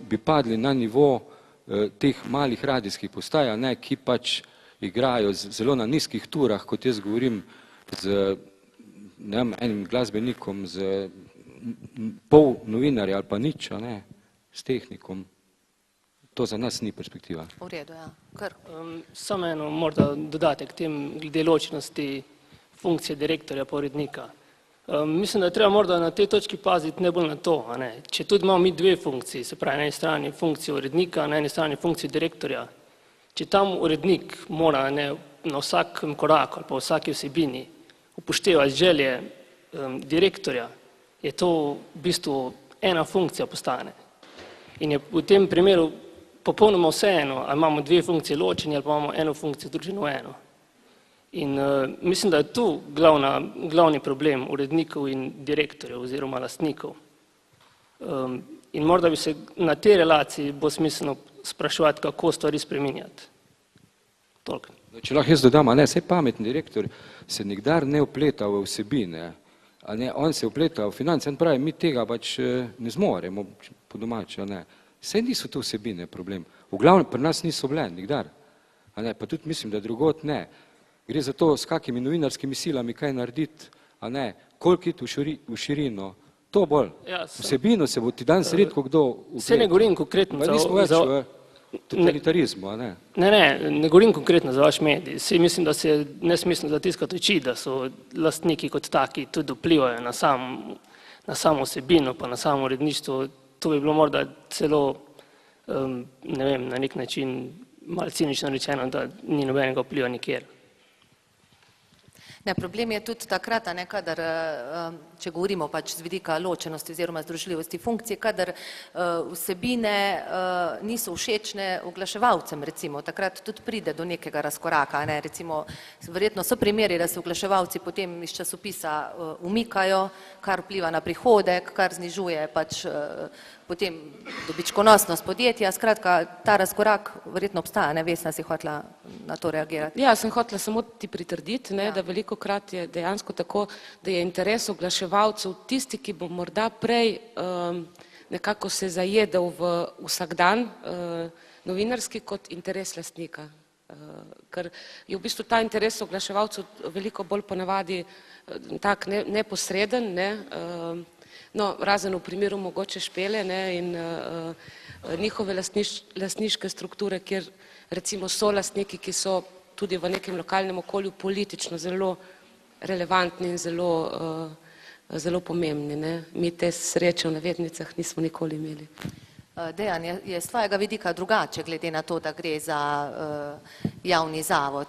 bi padli na nivo teh malih radijskih postaj, ki pač igrajo zelo na nizkih turah, kot jaz govorim, z enim glasbenikom, z pol novinarja ali pa nič, s tehnikom. To za nas ni perspektiva. V redu, ja. Kar. Samo eno morda dodatek tem glede ločenosti funkcije direktorja pa urednika. Mislim, da je treba morda na tej točki paziti ne bolj na to. Če tudi imamo mi dve funkciji, se pravi na eni strani funkcijo urednika, na eni strani funkcijo direktorja, če tam urednik mora na vsakem koraku ali pa vsaki vsebini upoštevati želje direktorja, je to v bistvu ena funkcija postane. In je v tem primeru popolnoma vseeno, ali imamo dve funkcije ločeni ali pa imamo eno funkcijo združeno v eno. In mislim, da je tu glavni problem urednikov in direktorjev oziroma lastnikov. In morda bi se na tej relaciji bo smiselno spraševati, kako stvari spreminjati. Toliko. Če lahko jaz dodam, saj pametni direktor se nikdar ne vpleta v vsebine, on se vpleta v finance, pravi, mi tega pač ne zmoremo po domače, saj niso to vsebine problem. V glavnem, pri nas niso bile, nikdar. Pa tudi mislim, da drugot ne. Gre za to, s kakimi novinarskimi silami kaj narediti, koliko iti v širino, to bolj. Vsebino se bo ti danes redko kdo vpletal. Se ne govorim konkretno za... Nismo več v totalitarizmu, Ne govorim konkretno za vaš medij. Saj mislim, da se je nesmiselno zatiskati oči, da so lastniki kot taki tudi vplivajo na samo vsebino, pa na samo uredništvo. To bi bilo morda celo, ne vem, na nek način malo cinično rečeno, da ni nobenega vpliva nikjer. Problem je tudi takrat, kadar, če govorimo pač z vidika ločenosti oziroma združljivosti funkcij, kadar vsebine niso všečne oglaševalcem, recimo, takrat tudi pride do nekega razkoraka, recimo, verjetno so primeri, da se oglaševalci potem iz časopisa umikajo, kar vpliva na prihodek, kar znižuje pač potem dobičkonosnost podjetja, skratka, ta razkorak verjetno obstaja, Vesna si hotela na to reagirati. Ja, sem hotela samo ti pritrditi, da velikokrat je dejansko tako, da je interes oglaševalcev tisti, ki bo morda prej nekako se zajedel v vsakdan novinarski kot interes lastnika. Ker je v bistvu ta interes oglaševalcev veliko bolj ponavadi tak neposreden, razen v primeru mogoče Špele in njihove lastniške strukture, kjer recimo so lastniki, ki so tudi v nekem lokalnem okolju politično zelo relevantni in zelo pomembni. Mi te sreče v navednicah nismo nikoli imeli. Dejan, je s tvojega vidika drugače, glede na to, da gre za javni zavod?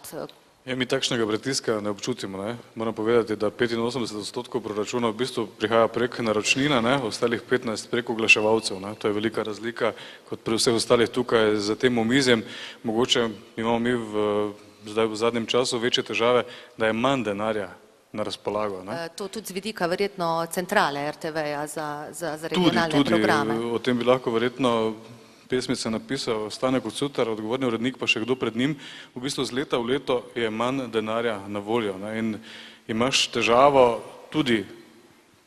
Ja, mi takšnega pritiska ne občutimo. Ne? Moram povedati, da 85% proračuna v bistvu prihaja prek naročnina, ne? Ostalih 15% prek oglaševalcev. Ne? To je velika razlika kot pri vseh ostalih tukaj za tem omizjem. Mogoče imamo mi zdaj v zadnjem času večje težave, da je manj denarja na razpolago. Ne? To tudi z vidika verjetno centrale RTV-ja za regionalne programe. Tudi, o tem bi lahko verjetno pesmice napisal Stane Kocutar, odgovorni urednik pa še kdo pred njim. V bistvu z leta v leto je manj denarja na voljo. Ne? In imaš težavo tudi,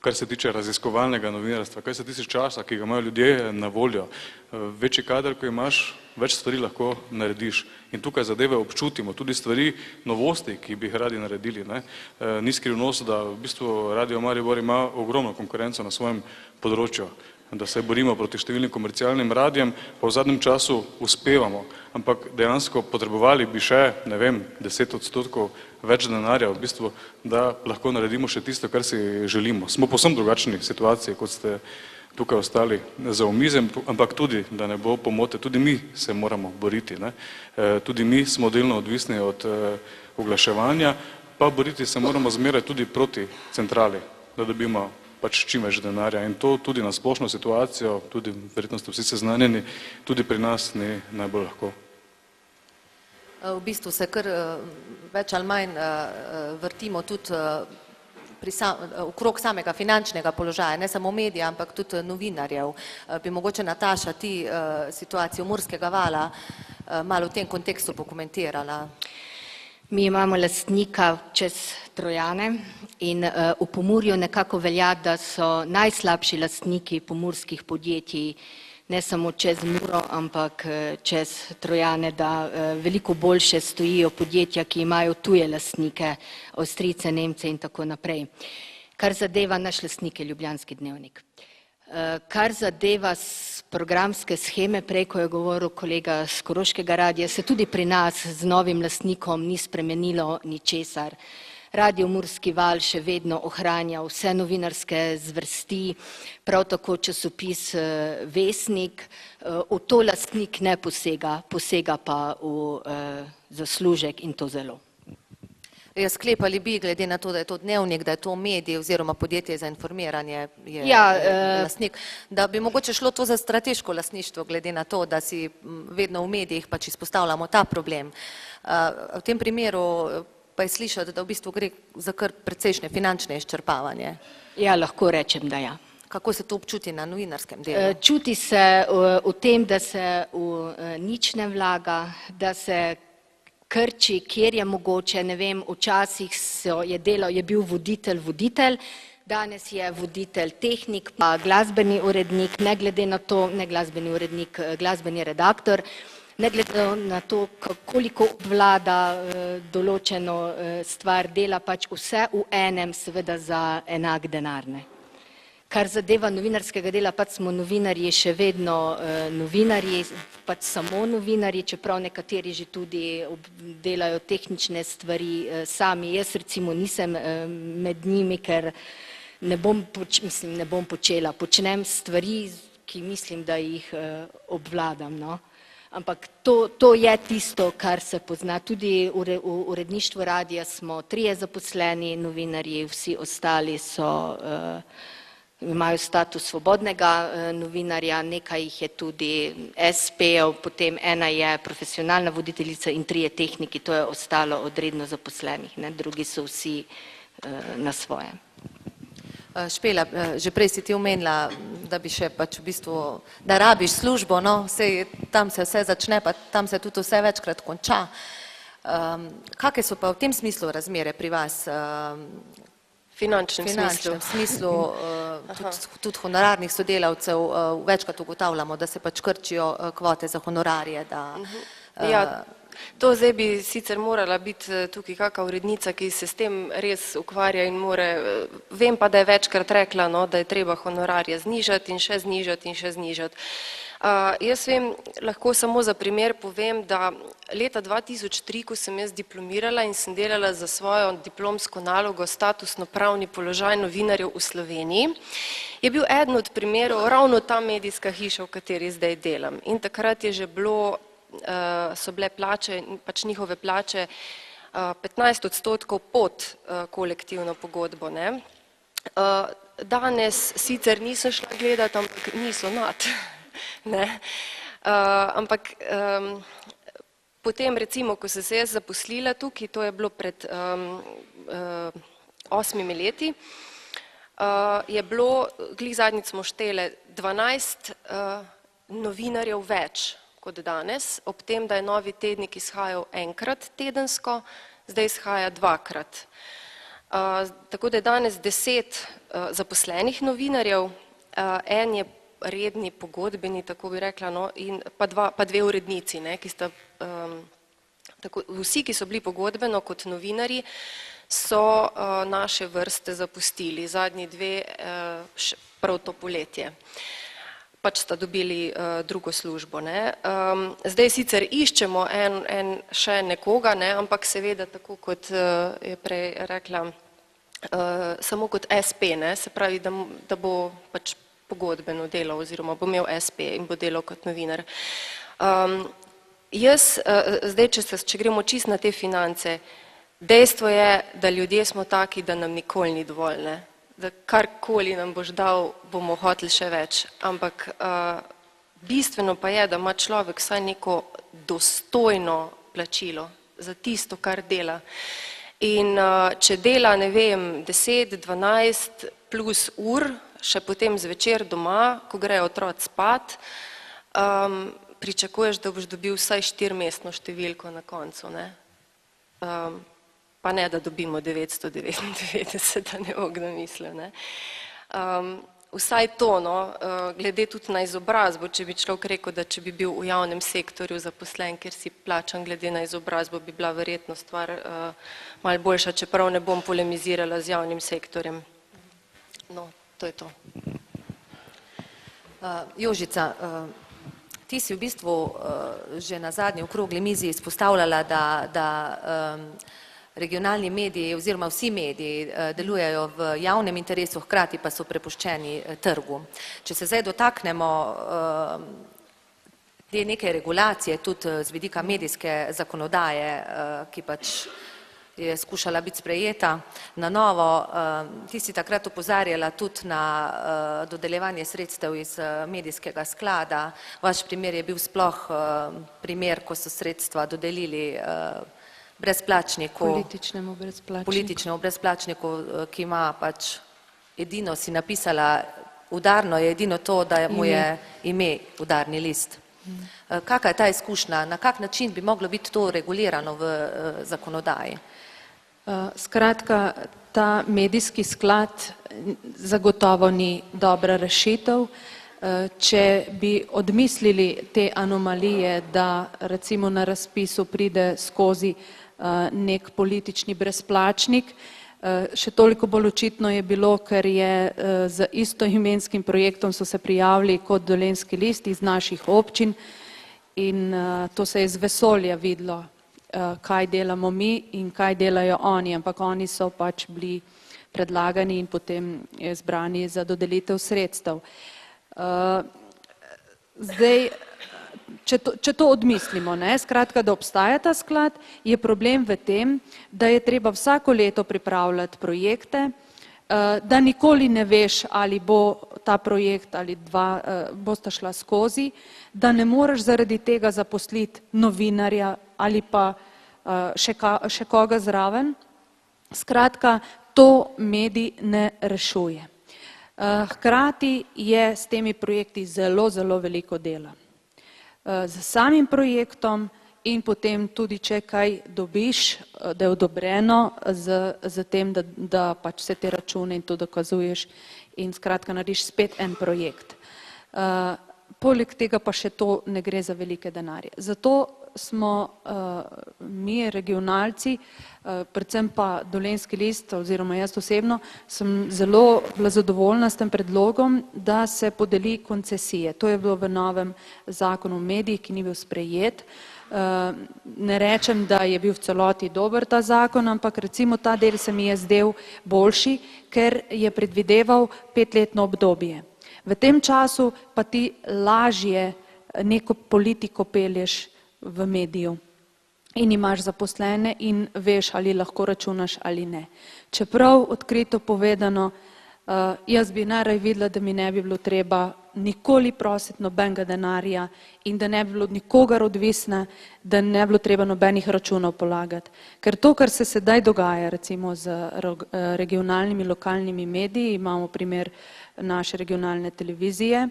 kar se tiče raziskovalnega novinarstva, kar se tiče časa, ki ga imajo ljudje na voljo. Večji kader, ko imaš, več stvari lahko narediš. In tukaj zadeve občutimo, tudi stvari, novosti, ki bi jih radi naredili. Ne? Ni skrivnost, da v bistvu Radio Maribor ima ogromno konkurenco na svojem področju, da se borimo proti številnim komercialnim radijem, pa v zadnjem času uspevamo. Ampak dejansko potrebovali bi še, ne vem, 10% več denarja, v bistvu, da lahko naredimo še tisto, kar si želimo. Smo povsem drugačni situaciji, kot ste tukaj ostali za omizjem, ampak tudi, da ne bo pomote, tudi mi se moramo boriti. Ne? Tudi mi smo delno odvisni od oglaševanja, pa boriti se moramo zmeraj tudi proti centrali, da dobimo pač čim več denarja. In to tudi na splošno situacijo, tudi verjetno ste vsi seznanjeni, tudi pri nas ni najbolj lahko. V bistvu se kar več ali manj vrtimo tudi okrog samega finančnega položaja, ne samo medija, ampak tudi novinarjev. Bi mogoče Nataša ti situacijo Murskega vala malo v tem kontekstu pokomentirala? Mi imamo lastnika čez Trojane in v Pomurju nekako velja, da so najslabši lastniki pomurskih podjetij ne samo čez Muro, ampak čez Trojane, da veliko boljše stojijo podjetja, ki imajo tuje lastnike, Avstrijce, Nemce in tako naprej. Kar zadeva naš lastnik je Ljubljanski dnevnik. Kar zadeva programske sheme, prej, ko je govoril kolega z Koroškega radia, se tudi pri nas z novim lastnikom ni spremenilo ničesar. Radio Murski val še vedno ohranja vse novinarske zvrsti, prav tako časopis Vesnik. V to lastnik ne posega, posega pa v zaslužek in to zelo. Sklepali bi, glede na to, da je to dnevnik, da je to medij oziroma podjetje za informiranje je lastnik, da bi mogoče šlo to za strateško lastništvo, glede na to, da si vedno v medijih pač izpostavljamo ta problem. V tem primeru pa je slišati, da v bistvu gre za kar precejšnje finančne izčrpavanje. Ja, lahko rečem, da ja. Kako se to občuti na novinarskem delu? Čuti se v tem, da se v nič ne vlaga, da se krči, kjer je mogoče, ne vem, včasih je bil voditelj, danes je voditelj tehnik, pa glasbeni urednik, ne glede na to, ne glasbeni urednik, glasbeni redaktor, ne glede na to, koliko obvlada določeno stvar dela, pač vse v enem, seveda za enak denar. Kar zadeva novinarskega dela, pač smo novinarji še vedno novinarji, pač samo novinarji, čeprav nekateri že tudi delajo tehnične stvari sami. Jaz recimo nisem med njimi, ker ne bom počela. Počnem stvari, ki mislim, da jih obvladam. No? Ampak to je tisto, kar se pozna. Tudi v uredništvu radia smo 3 zaposleni novinarji, vsi ostali imajo status svobodnega novinarja, nekaj jih je tudi SP-jev, potem ena je profesionalna voditeljica in 3 tehniki, to je ostalo odredno zaposlenih, ne? Drugi so vsi na svojem. Špela, že prej si ti omenila, da bi še pač v bistvu, da rabiš službo, no, tam se vse začne, pa tam se tudi vse večkrat konča. Kakšne so pa v tem smislu razmere pri vas? Finančnem smislu, tudi honorarnih sodelavcev, večkrat ugotavljamo, da se pač krčijo kvote za honorarje. To zdaj bi sicer morala biti tukaj kakšna urednica, ki se s tem res ukvarja in vem pa, da je večkrat rekla, da je treba honorarje znižati in še znižati in še znižati. Jaz vem, lahko samo za primer povem, da leta 2003, ko sem jaz diplomirala in sem delala za svojo diplomsko nalogo statusno-pravni položaj novinarjev v Sloveniji, je bil eden od primerov ravno ta medijska hiša, v kateri zdaj delam. In takrat je že bilo, so bile plače, pač njihove plače 15% pod kolektivno pogodbo. Ne. Danes sicer nisem šla gledati, ampak niso nad. Ne. Ampak potem recimo, ko sem se jaz zaposlila tukaj, to je bilo pred 8 leti, je bilo, glih zadnjič smo štele, 12 novinarjev več kot danes, ob tem, da je Novi tednik izhajal enkrat tedensko, zdaj izhaja 2-krat. Tako da je danes 10 zaposlenih novinarjev, en je redni, pogodbeni, tako bi rekla, no, in pa 2 urednici, ne, ki sta, vsi, ki so bili pogodbeno kot novinarji, so naše vrste zapustili, zadnji 2 prav to poletje. Pač sta dobili drugo službo. Ne. Zdaj sicer iščemo še nekoga, ne, ampak seveda tako, kot je prej rekla, samo kot SP, ne, se pravi, da bo pač pogodbeno delal oziroma bo imel SP in bo delal kot novinar. Zdaj, če gremo čisto na te finance, dejstvo je, da ljudje smo taki, da nam nikoli ni dovolj, ne. Da karkoli nam boš dal, bomo hoteli še več, ampak bistveno pa je, da ima človek vsaj neko dostojno plačilo za tisto, kar dela. In če dela, ne vem, 10, 12 plus ur, še potem zvečer doma, ko grejo otroci spat, pričakuješ, da boš dobil vsaj 4-mestno številko na koncu, ne. Pa ne, da dobimo 999, da ne bog namislil, ne. Vsaj to, no, glede tudi na izobrazbo, če bi človek rekel, da če bi bil v javnem sektorju zaposlen, ker si plačan glede na izobrazbo, bi bila verjetno stvar malo boljša, čeprav ne bom polemizirala z javnim sektorjem. No, to je to. Jožica, ti si v bistvu že na zadnji okrogli mizi izpostavljala, da regionalni mediji oziroma vsi mediji delujejo v javnem interesu, hkrati pa so prepuščeni trgu. Če se zdaj dotaknemo te neke regulacije, tudi z vidika medijske zakonodaje, ki pač je skušala biti sprejeta na novo, ti si takrat opozarjala tudi na dodeljevanje sredstev iz medijskega sklada. Vaš primer je bil sploh primer, ko so sredstva dodelili političnemu brezplačniku, ki ima pač, edino si napisala, udarno je edino to, da mu je ime udarni list. Kakšna je ta izkušnja, na kak način bi moglo biti to regulirano v zakonodaji? Skratka, ta medijski sklad zagotovo ni dobra rešitev. Če bi odmislili te anomalije, da recimo na razpisu pride skozi nek politični brezplačnik, še toliko bolj očitno je bilo, ker je z istoimenskim projektom so se prijavili kot Dolenjski list iz naših občin in to se je z vesolja videlo, kaj delamo mi in kaj delajo oni, ampak oni so pač bili predlagani in potem izbrani za dodelitev sredstev. Zdaj, če to odmislimo, ne, skratka, da obstaja ta sklad, je problem v tem, da je treba vsako leto pripravljati projekte, da nikoli ne veš, ali bo ta projekt ali dva bosta šla skozi, da ne moreš zaradi tega zaposliti novinarja ali pa še koga zraven. Skratka, to medij ne rešuje. Hkrati je s temi projekti zelo, zelo veliko dela. Z samim projektom in potem tudi, če kaj dobiš, da je odobreno z tem, da pač vse te račune in to dokazuješ in skratka narediš spet en projekt. Poleg tega pa še to ne gre za velike denarje. Zato smo mi regionalci, predvsem pa Dolenjski list oziroma jaz osebno, sem zelo bila zadovoljna s tem predlogom, da se podeli koncesije. To je bilo v novem zakonu o medijih, ki ni bil sprejet. Ne rečem, da je bil v celoti dober ta zakon, ampak recimo ta del se mi je zdel boljši, ker je predvideval 5-letno obdobje. V tem času pa ti lažje neko politiko pelješ v mediju. in imaš zaposlene in veš, ali lahko računaš ali ne. Čeprav odkrito povedano, jaz bi najraje videla, da mi ne bi bilo treba nikoli prositi nobenega denarja in da ne bi bilo od nikogar odvisna, da ne bi bilo treba nobenih računov polagati. Ker to, kar se sedaj dogaja recimo z regionalnimi, lokalnimi mediji, imamo primer naše regionalne televizije,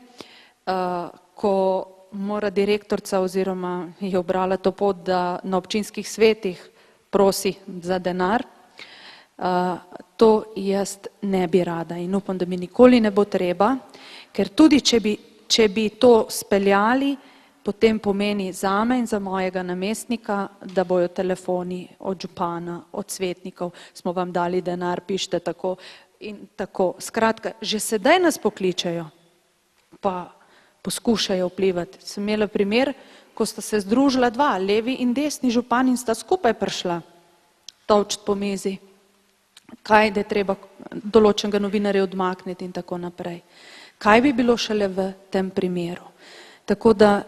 ko mora direktorica oziroma je obrala to pot, da na občinskih svetih prosi za denar, to jaz ne bi rada in upam, da mi nikoli ne bo treba, ker tudi če bi to speljali, potem pomeni zame in za mojega namestnika, da bojo telefoni od župana, od svetnikov, smo vam dali denar, pišite tako in tako. Skratka, že sedaj nas pokličejo, pa poskušajo vplivati. Sem imela primer, ko sta se združila dva, levi in desni župan in sta skupaj prišla tolčiti po mizi, kaj da je treba določenega novinarja odmakniti in tako naprej. Kaj bi bilo šele v tem primeru? Tako da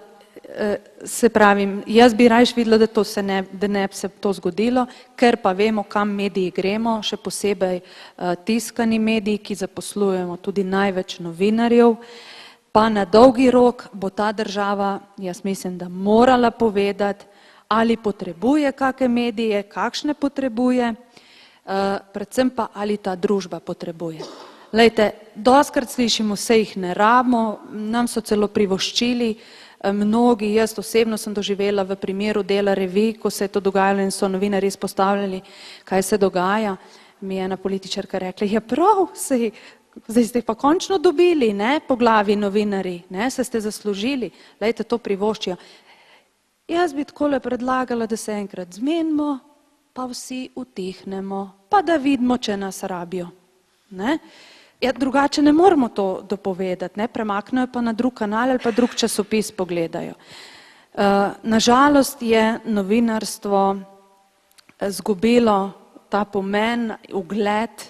se pravim, jaz bi rajš videla, da ne bi se to zgodilo, ker pa vemo, kam mediji gremo, še posebej tiskani mediji, ki zaposlujemo tudi največ novinarjev, pa na dolgi rok bo ta država, jaz mislim, da morala povedati, ali potrebuje kakšne medije, kakšne potrebuje, predvsem pa ali ta družba potrebuje. Glejte, dostikrat slišimo, vse jih ne rabimo, nam so celo privoščili, mnogi, jaz osebno sem doživela v primeru Dela revij, ko se je to dogajalo in so novinarji izpostavljali, kaj se dogaja, mi je ena političarka rekla, ja prav, zdaj ste pa končno dobili, ne, po glavi novinarji, ne, se ste zaslužili, glejte, to privoščijo. Jaz bi takole predlagala, da se enkrat zmenimo, pa vsi utihnemo, pa da vidimo, če nas rabijo, ne. Ja, drugače ne moramo to dopovedati, ne, premaknejo pa na drug kanal ali pa drug časopis pogledajo. Nažalost je novinarstvo zgubilo ta pomen, ugled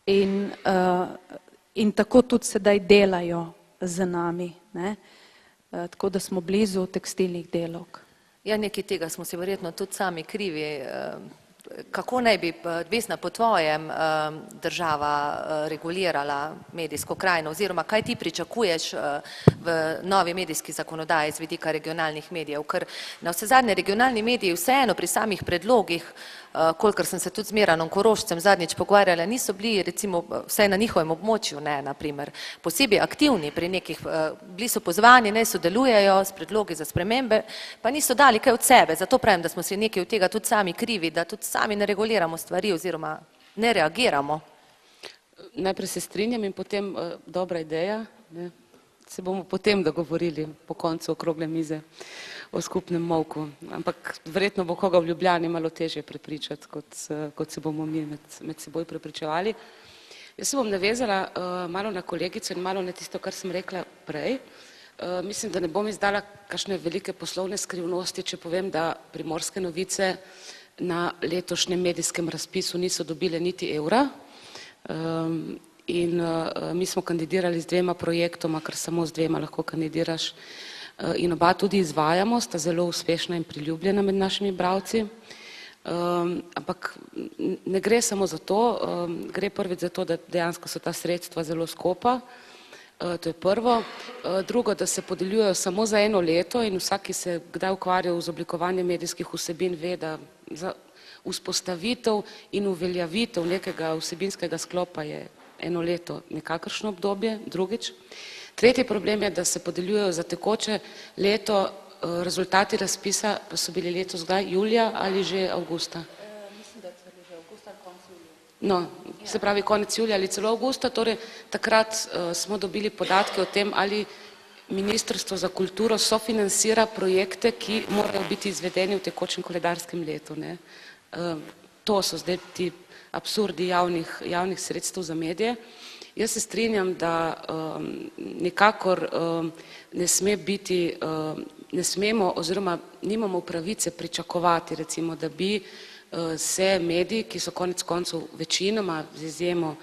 in tako tudi sedaj delajo z nami, ne, tako da smo blizu tekstilnih delavk. Ja, nekaj tega smo si verjetno tudi sami krivi. Kako naj bi, Vesna, po tvojem država regulirala medijsko krajino oziroma kaj ti pričakuješ v novi medijski zakonodaji z vidika regionalnih medijev, ker na vsezadnje regionalni mediji vseeno pri samih predlogih, kolikor sem se tudi z Miranom Korošcem zadnjič pogovarjala, niso bili recimo vsaj na njihovem območju, ne, naprimer, posebej aktivni pri nekih, bili so pozvani, naj sodelujejo s predlogi za spremembe, pa niso dali kaj od sebe, zato pravim, da smo si nekaj od tega tudi sami krivi, da tudi sami ne reguliramo stvari oziroma ne reagiramo. Najprej se strinjam in potem dobra ideja, ne, se bomo potem dogovorili po koncu okrogle mize o skupnem molku, ampak verjetno bo koga v Ljubljani malo težje prepričati, kot se bomo mi med seboj prepričevali. Jaz se bom navezala malo na kolegico in malo na tisto, kar sem rekla prej. Mislim, da ne bom izdala kakšne velike poslovne skrivnosti, če povem, da Primorske novice na letošnjem medijskem razpisu niso dobile niti evra. In mi smo kandidirali z 2 projektoma, ker samo z 2 lahko kandidiraš. In oba tudi izvajamo, sta zelo uspešna in priljubljena med našimi bralci. Ampak ne gre samo za to, gre prvič za to, da dejansko so ta sredstva zelo skopa. To je prvo. Drugo, da se podeljujejo samo za 1 leto in vsak, ki se kdaj ukvarjal z oblikovanjem medijskih vsebin, ve, da za vzpostavitev in uveljavitev nekega vsebinskega sklopa je 1 leto nekakršno obdobje. Drugič. Tretji problem je, da se podeljujejo za tekoče leto, rezultati razpisa pa so bili letos kdaj, julija ali že avgusta? Mislim, da je celo že avgusta ali konec julija. No, se pravi konec julija ali celo avgusta, torej takrat smo dobili podatke o tem, ali Ministrstvo za kulturo sofinansira projekte, ki morajo biti izvedeni v tekočem koledarskem letu, ne. To so zdaj ti absurdi javnih sredstev za medije. Jaz se strinjam, da nikakor ne sme biti, ne smemo oziroma nimamo pravice pričakovati, recimo, da bi se mediji, ki so konec koncev večinoma z izjemo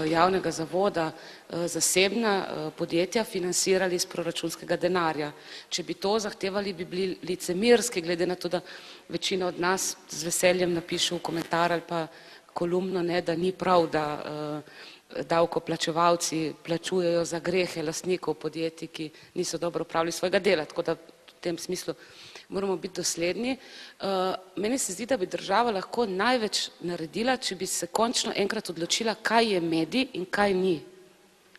javnega zavoda zasebna podjetja financirali iz proračunskega denarja. Če bi to zahtevali, bi bili licemerski, glede na to, da večina od nas z veseljem napiše v komentar ali pa kolumno, ne, da ni prav, da davkoplačevalci plačujejo za grehe lastnikov podjetij, ki niso dobro opravili svojega dela, tako da v tem smislu moramo biti dosledni. Meni se zdi, da bi država lahko največ naredila, če bi se končno enkrat odločila, kaj je medij in kaj ni.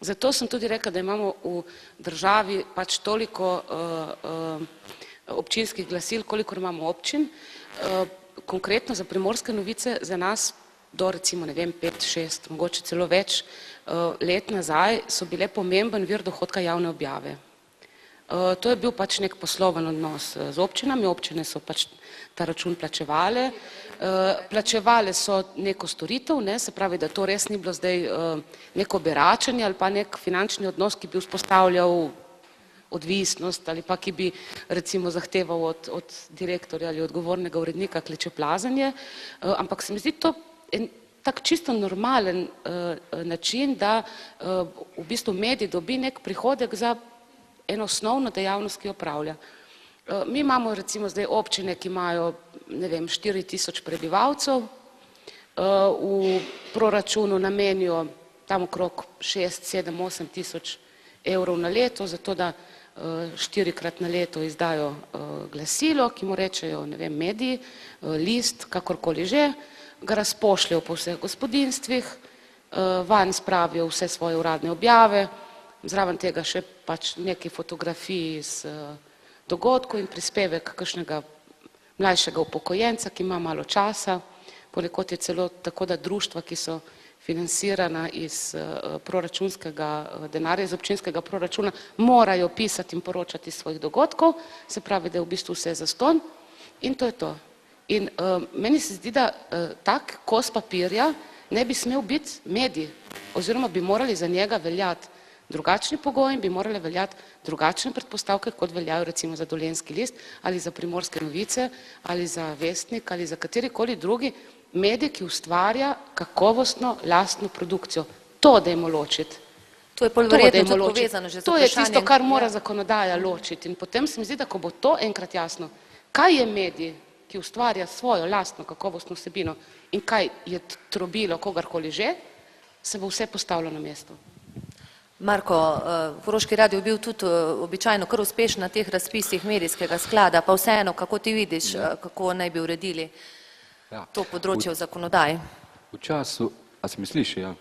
Zato sem tudi rekla, da imamo v državi pač toliko občinskih glasil, kolikor imamo občin. Konkretno za Primorske novice za nas do recimo, ne vem, 5, 6, mogoče celo več let nazaj so bile pomemben vir dohodka javne objave. To je bil pač nek posloven odnos z občinami, občine so pač ta račun plačevale. Plačevale so neko storitev, ne, se pravi, da to res ni bilo zdaj neko beračenje ali pa nek finančni odnos, ki bi vzpostavljal odvisnost ali pa ki bi recimo zahteval od direktorja ali odgovornega urednika klečeplazanje, ampak se mi zdi to en tak čisto normalen način, da v bistvu medij dobi nek prihodek za eno osnovno dejavnost, ki jo opravlja. Mi imamo recimo zdaj občine, ki imajo, ne vem, 4000 prebivalcev, v proračunu namenijo tam okrog 6, 7, 8 tisoč evrov na leto, zato da 4-krat na leto izdajo glasilo, ki mu rečejo, ne vem, mediji, list, kakorkoli že, ga razpošljajo po vseh gospodinjstvih, vanj spravijo vse svoje uradne objave, zraven tega še pač neki fotografiji iz dogodkov in prispevek kakšnega mlajšega upokojenca, ki ima malo časa. Ponekod je celo tako, da društva, ki so financirana iz proračunskega denarja, iz občinskega proračuna, morajo pisati in poročati svojih dogodkov, se pravi, da je v bistvu vse zastonj in to je to. In meni se zdi, da tak kos papirja ne bi smel biti medij, oziroma bi morali za njega veljati drugačni pogoji in bi morale veljati drugačne predpostavke, kot veljajo recimo za Dolenjski list ali za Primorske novice ali za Vestnik ali za katerikoli drugi medij, ki ustvarja kakovostno lastno produkcijo. To dajmo ločiti. To je pol verjetno tudi povezano že z vprašanjem. To je tisto, kar mora ja. zakonodaja ločiti. In potem se mi zdi, da ko bo to enkrat jasno, kaj je medij, ki ustvarja svojo lastno kakovostno vsebino in kaj je trobilo kogarkoli že, se bo vse postavilo na mesto. Marko, Koroški radio je bil tudi običajno kar uspešen na teh razpisih medijskega sklada, pa vseeno, kako ti vidiš, kako naj bi uredili to področje v zakonodaji? V času, a se mi sliši, ja?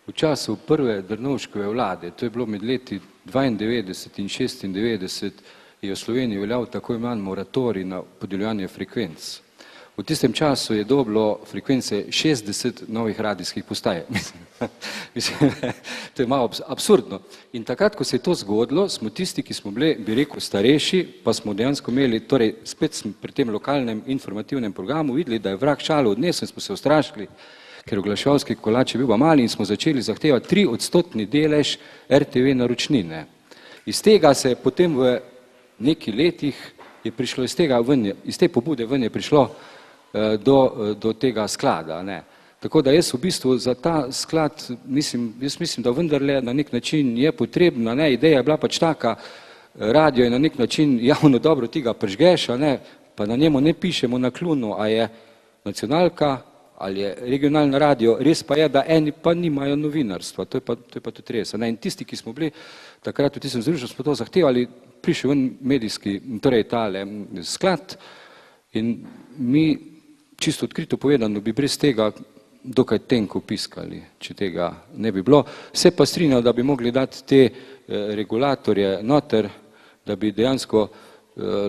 V času prve Drnovškove vlade, to je bilo med leti 92 in 96, je v Sloveniji veljal tako imenovan moratorij na podeljevanje frekvenc. V tistem času je dobilo frekvence 60 novih radijskih postaj. Mislim, to je malo absurdno. In takrat, ko se je to zgodilo, smo tisti, ki smo bili, bi rekel, starejši, pa smo dejansko imeli, torej spet smo pri tem lokalnem informativnem programu videli, da je vrag šalo odnesel in smo se ustrašili, ker oglaševalski kolač je bil pa mali in smo začeli zahtevati 3% delež RTV naročnine. Iz tega se je potem v nekaj letih je prišlo iz te pobude ven je prišlo do tega sklada. Ne. Tako da jaz v bistvu za ta sklad mislim, da vendarle na nek način je potrebna, ne, ideja je bila pač taka, radio je na nek način javno dobro, ti ga prižgeš, ne, pa na njemu ne pišemo na klunu, a je nacionalka ali je regionalna radio, res pa je, da eni pa nimajo novinarstva, to je pa tudi res. Ne. In tisti, ki smo bili takrat v tistem združenju, smo to zahtevali, prišel ven medijski, torej tale sklad in mi čisto odkrito povedano bi brez tega dokaj tenko piskali, če tega ne bi bilo. Se pa strinjal, da bi mogli dati te regulatorje noter, da bi dejansko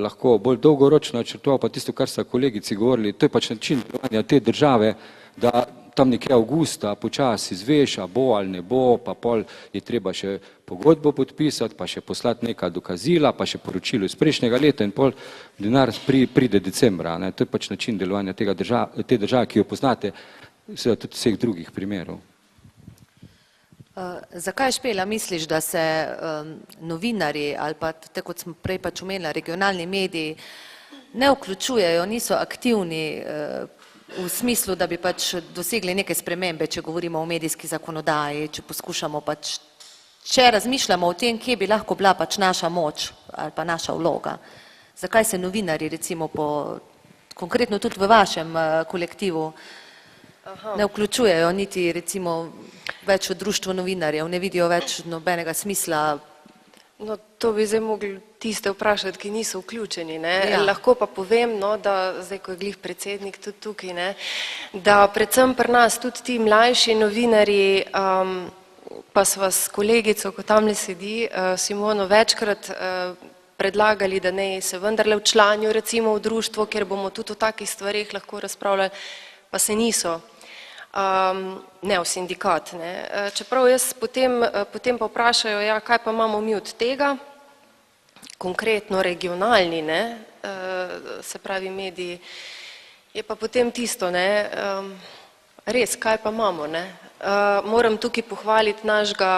lahko bolj dolgoročno načrtoval, pa tisto, kar sta kolegici govorili, to je pač način delovanja te države, da tam nekje avgusta počasi izveš, a bo ali ne bo, pa pol je treba še pogodbo podpisati, pa še poslati neka dokazila, pa še poročilo iz prejšnjega leta in pol denar pride decembra. Ne. To je pač način delovanja te države, ki jo poznate seveda tudi vseh drugih primerov. Zakaj, Špela, misliš, da se novinarji ali pa, tako kot smo prej pač omenili, regionalni mediji ne vključujejo, niso aktivni v smislu, da bi pač dosegli neke spremembe, če govorimo o medijski zakonodaji, če poskušamo pač, če razmišljamo o tem, kje bi lahko bila pač naša moč ali pa naša vloga. Zakaj se novinarji recimo konkretno tudi v vašem kolektivu ne vključujejo niti recimo več v društvo novinarjev, ne vidijo več nobenega smisla? No, to bi zdaj mogli tiste vprašati, ki niso vključeni, ne. Ja. Lahko pa povem, no, da zdaj, ko je glih predsednik tudi tukaj, ne, da predvsem pri nas tudi ti mlajši novinarji, pa sva s kolegico, ko tamle sedi, Simono, večkrat predlagali, da naj se vendarle včlanijo recimo v društvo, ker bomo tudi o takih stvareh lahko razpravljali, pa se niso. Ne v sindikat, ne. Čeprav jaz potem pa vprašajo, ja, kaj pa imamo mi od tega, konkretno regionalni, ne, se pravi mediji, je pa potem tisto, ne, res, kaj pa imamo, ne. Moram tukaj pohvaliti našega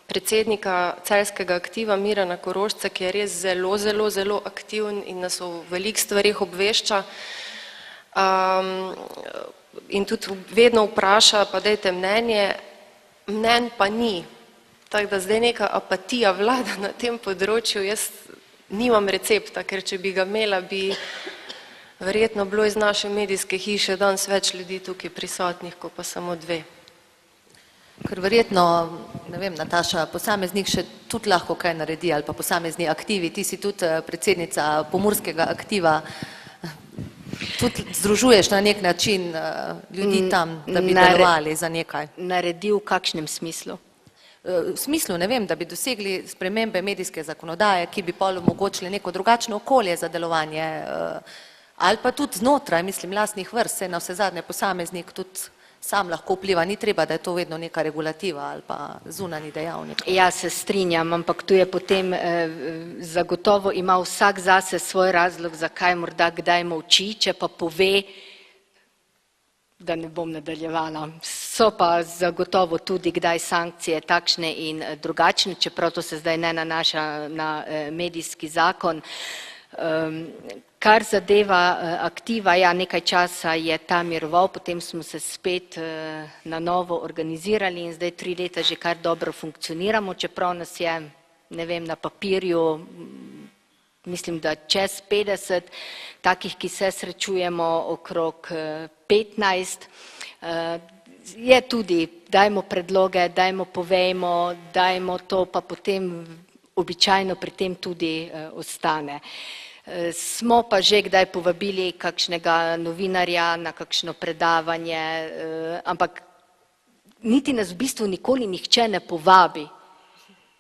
predsednika celjskega aktiva Mirana Korošca, ki je res zelo, zelo, zelo aktiven in nas o velikih stvareh obvešča. In tudi vedno vpraša, pa dajte mnenje, mnenj pa ni. Tako da zdaj neka apatija vlada na tem področju, jaz nimam recepta, ker če bi ga imela, bi verjetno bilo iz naše medijske hiše danes več ljudi tukaj prisotnih, ko pa samo 2. Ker verjetno, ne vem, Nataša, posameznik še tudi lahko kaj naredi ali pa posamezni aktivi, ti si tudi predsednica pomurskega aktiva, tudi združuješ na nek način ljudi tam, da bi delovali za nekaj. Naredi v kakšnem smislu? V smislu, ne vem, da bi dosegli spremembe medijske zakonodaje, ki bi pol omogočili neko drugačno okolje za delovanje, ali pa tudi znotraj, mislim, lastnih vrst, se na vse zadnje posameznik tudi sam lahko vpliva, ni treba, da je to vedno neka regulativa ali pa zunanji dejavnik. Ja, se strinjam, ampak tu je potem zagotovo ima vsak zase svoj razlog, zakaj morda kdaj molči, če pa pove, da ne bom nadaljevala. So pa zagotovo tudi kdaj sankcije takšne in drugačne, čeprav to se zdaj ne nanaša na medijski zakon. Kar zadeva aktiva, ja, nekaj časa je ta miroval, potem smo se spet na novo organizirali in zdaj 3 leta že kar dobro funkcioniramo, čeprav nas je, ne vem, na papirju, mislim, da čez 50, takih, ki se srečujemo okrog 15. Je tudi, dajmo predloge, dajmo povejmo, dajmo to, pa potem običajno pri tem tudi ostane. Smo pa že kdaj povabili kakšnega novinarja na kakšno predavanje, ampak niti nas v bistvu nikoli nihče ne povabi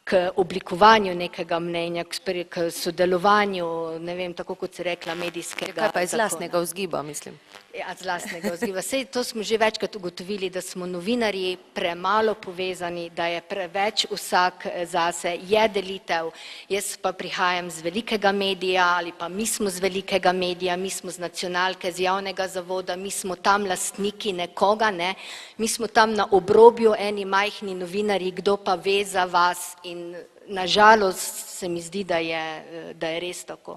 k oblikovanju nekega mnenja, k sodelovanju, ne vem, tako kot si rekla, medijskega zakona. Kaj pa iz lastnega vzgiba, mislim? Ja, z lastnega vzgiba. Sej to smo že večkrat ugotovili, da smo novinarji premalo povezani, da je preveč vsak zase, je delitev. Jaz pa prihajam z velikega medija ali pa mi smo z velikega medija, mi smo z nacionalke, z javnega zavoda, mi smo tam lastniki nekoga, ne. Mi smo tam na obrobju eni majhni novinarji, kdo pa ve za vas in nažalost se mi zdi, da je res tako.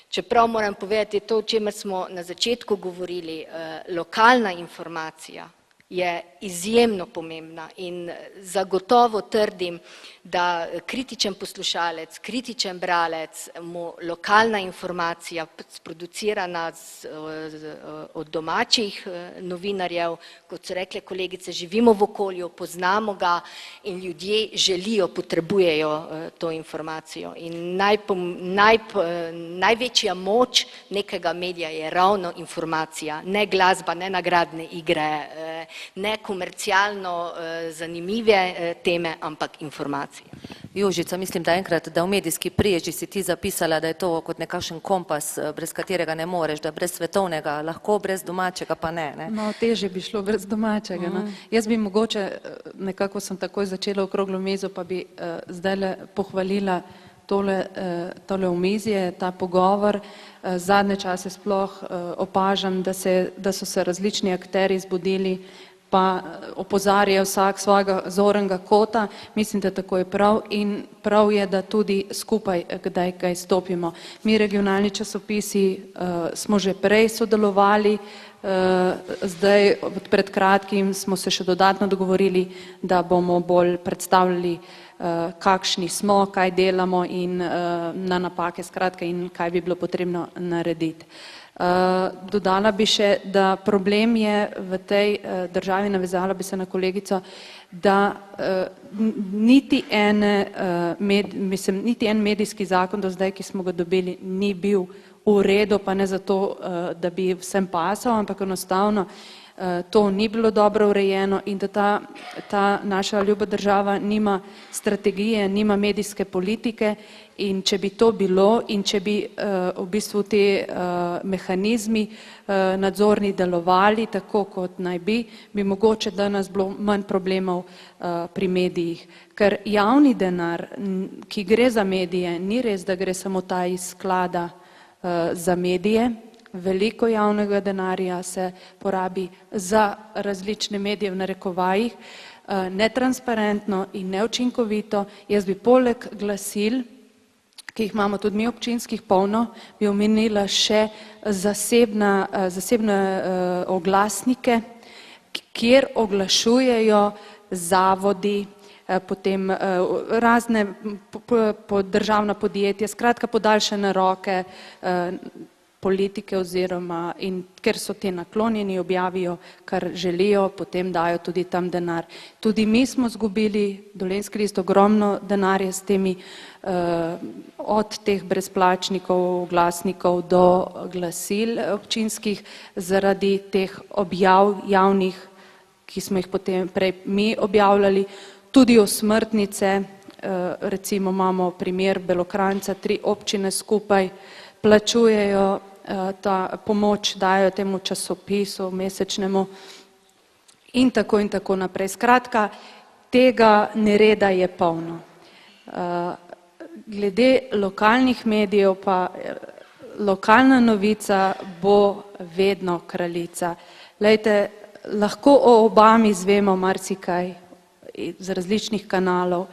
Čeprav moram povedati, to, o čemer smo na začetku govorili, lokalna informacija je izjemno pomembna in zagotovo trdim, da kritičen poslušalec, kritičen bralec, mu lokalna informacija, sproducirana od domačih novinarjev, kot so rekle kolegice, živimo v okolju, poznamo ga in ljudje želijo, potrebujejo to informacijo. In največja moč nekega medija je ravno informacija, ne glasba, ne nagradne igre, ne komercialno zanimive teme, ampak informacije. Jožica, mislim, da enkrat, da v medijski preži si ti zapisala, da je to kot nekakšen kompas, brez katerega ne moreš, da brez svetovnega lahko, brez domačega pa ne. No, težje bi šlo brez domačega. No. Jaz bi mogoče, nekako sem takoj začela okroglo mizo, pa bi zdajle pohvalila tole omizje, ta pogovor. Zadnje čase sploh opažam, da so se različni akterji zbudili pa opozarja vsak svojega zornega kota, mislim, da tako je prav in prav je, da tudi skupaj kdaj kaj stopimo. Mi regionalni časopisi smo že prej sodelovali, zdaj pred kratkim smo se še dodatno dogovorili, da bomo bolj predstavljali, kakšni smo, kaj delamo in na napake skratka in kaj bi bilo potrebno narediti. Dodala bi še, da problem je v tej državi, navezala bi se na kolegico, da niti en medijski zakon do zdaj, ki smo ga dobili, ni bil v redu, pa ne zato, da bi vsem pasal, ampak enostavno to ni bilo dobro urejeno in da ta naša ljuba država nima strategije, nima medijske politike in če bi to bilo in če bi v bistvu te mehanizmi nadzorni delovali tako, kot naj bi mogoče danes bilo manj problemov pri medijih. Ker javni denar, ki gre za medije, ni res, da gre samo ta iz sklada za medije. Veliko javnega denarja se porabi za različne medije v narekovajih, netransparentno in neučinkovito. Jaz bi poleg glasil, ki jih imamo tudi mi občinskih polno, bi omenila še zasebne oglasnike, kjer oglašujejo zavodi, potem razne državna podjetja, skratka podaljšane roke politike oziroma in ker so te naklonjeni, objavijo, kar želijo, potem dajo tudi tam denar. Tudi mi smo izgubili, Dolenjski list, ogromno denarja s temi od teh brezplačnikov, glasnikov do glasil občinskih zaradi teh objav javnih, ki smo jih potem prej mi objavljali, tudi osmrtnice, recimo imamo primer Belokranjca, 3 občine skupaj plačujejo ta pomoč, dajo temu časopisu mesečnemu in tako naprej. Skratka, tega nereda je polno. Glede lokalnih medijev pa lokalna novica bo vedno kraljica. Glejte, lahko o Obami izvemo marsikaj iz različnih kanalov,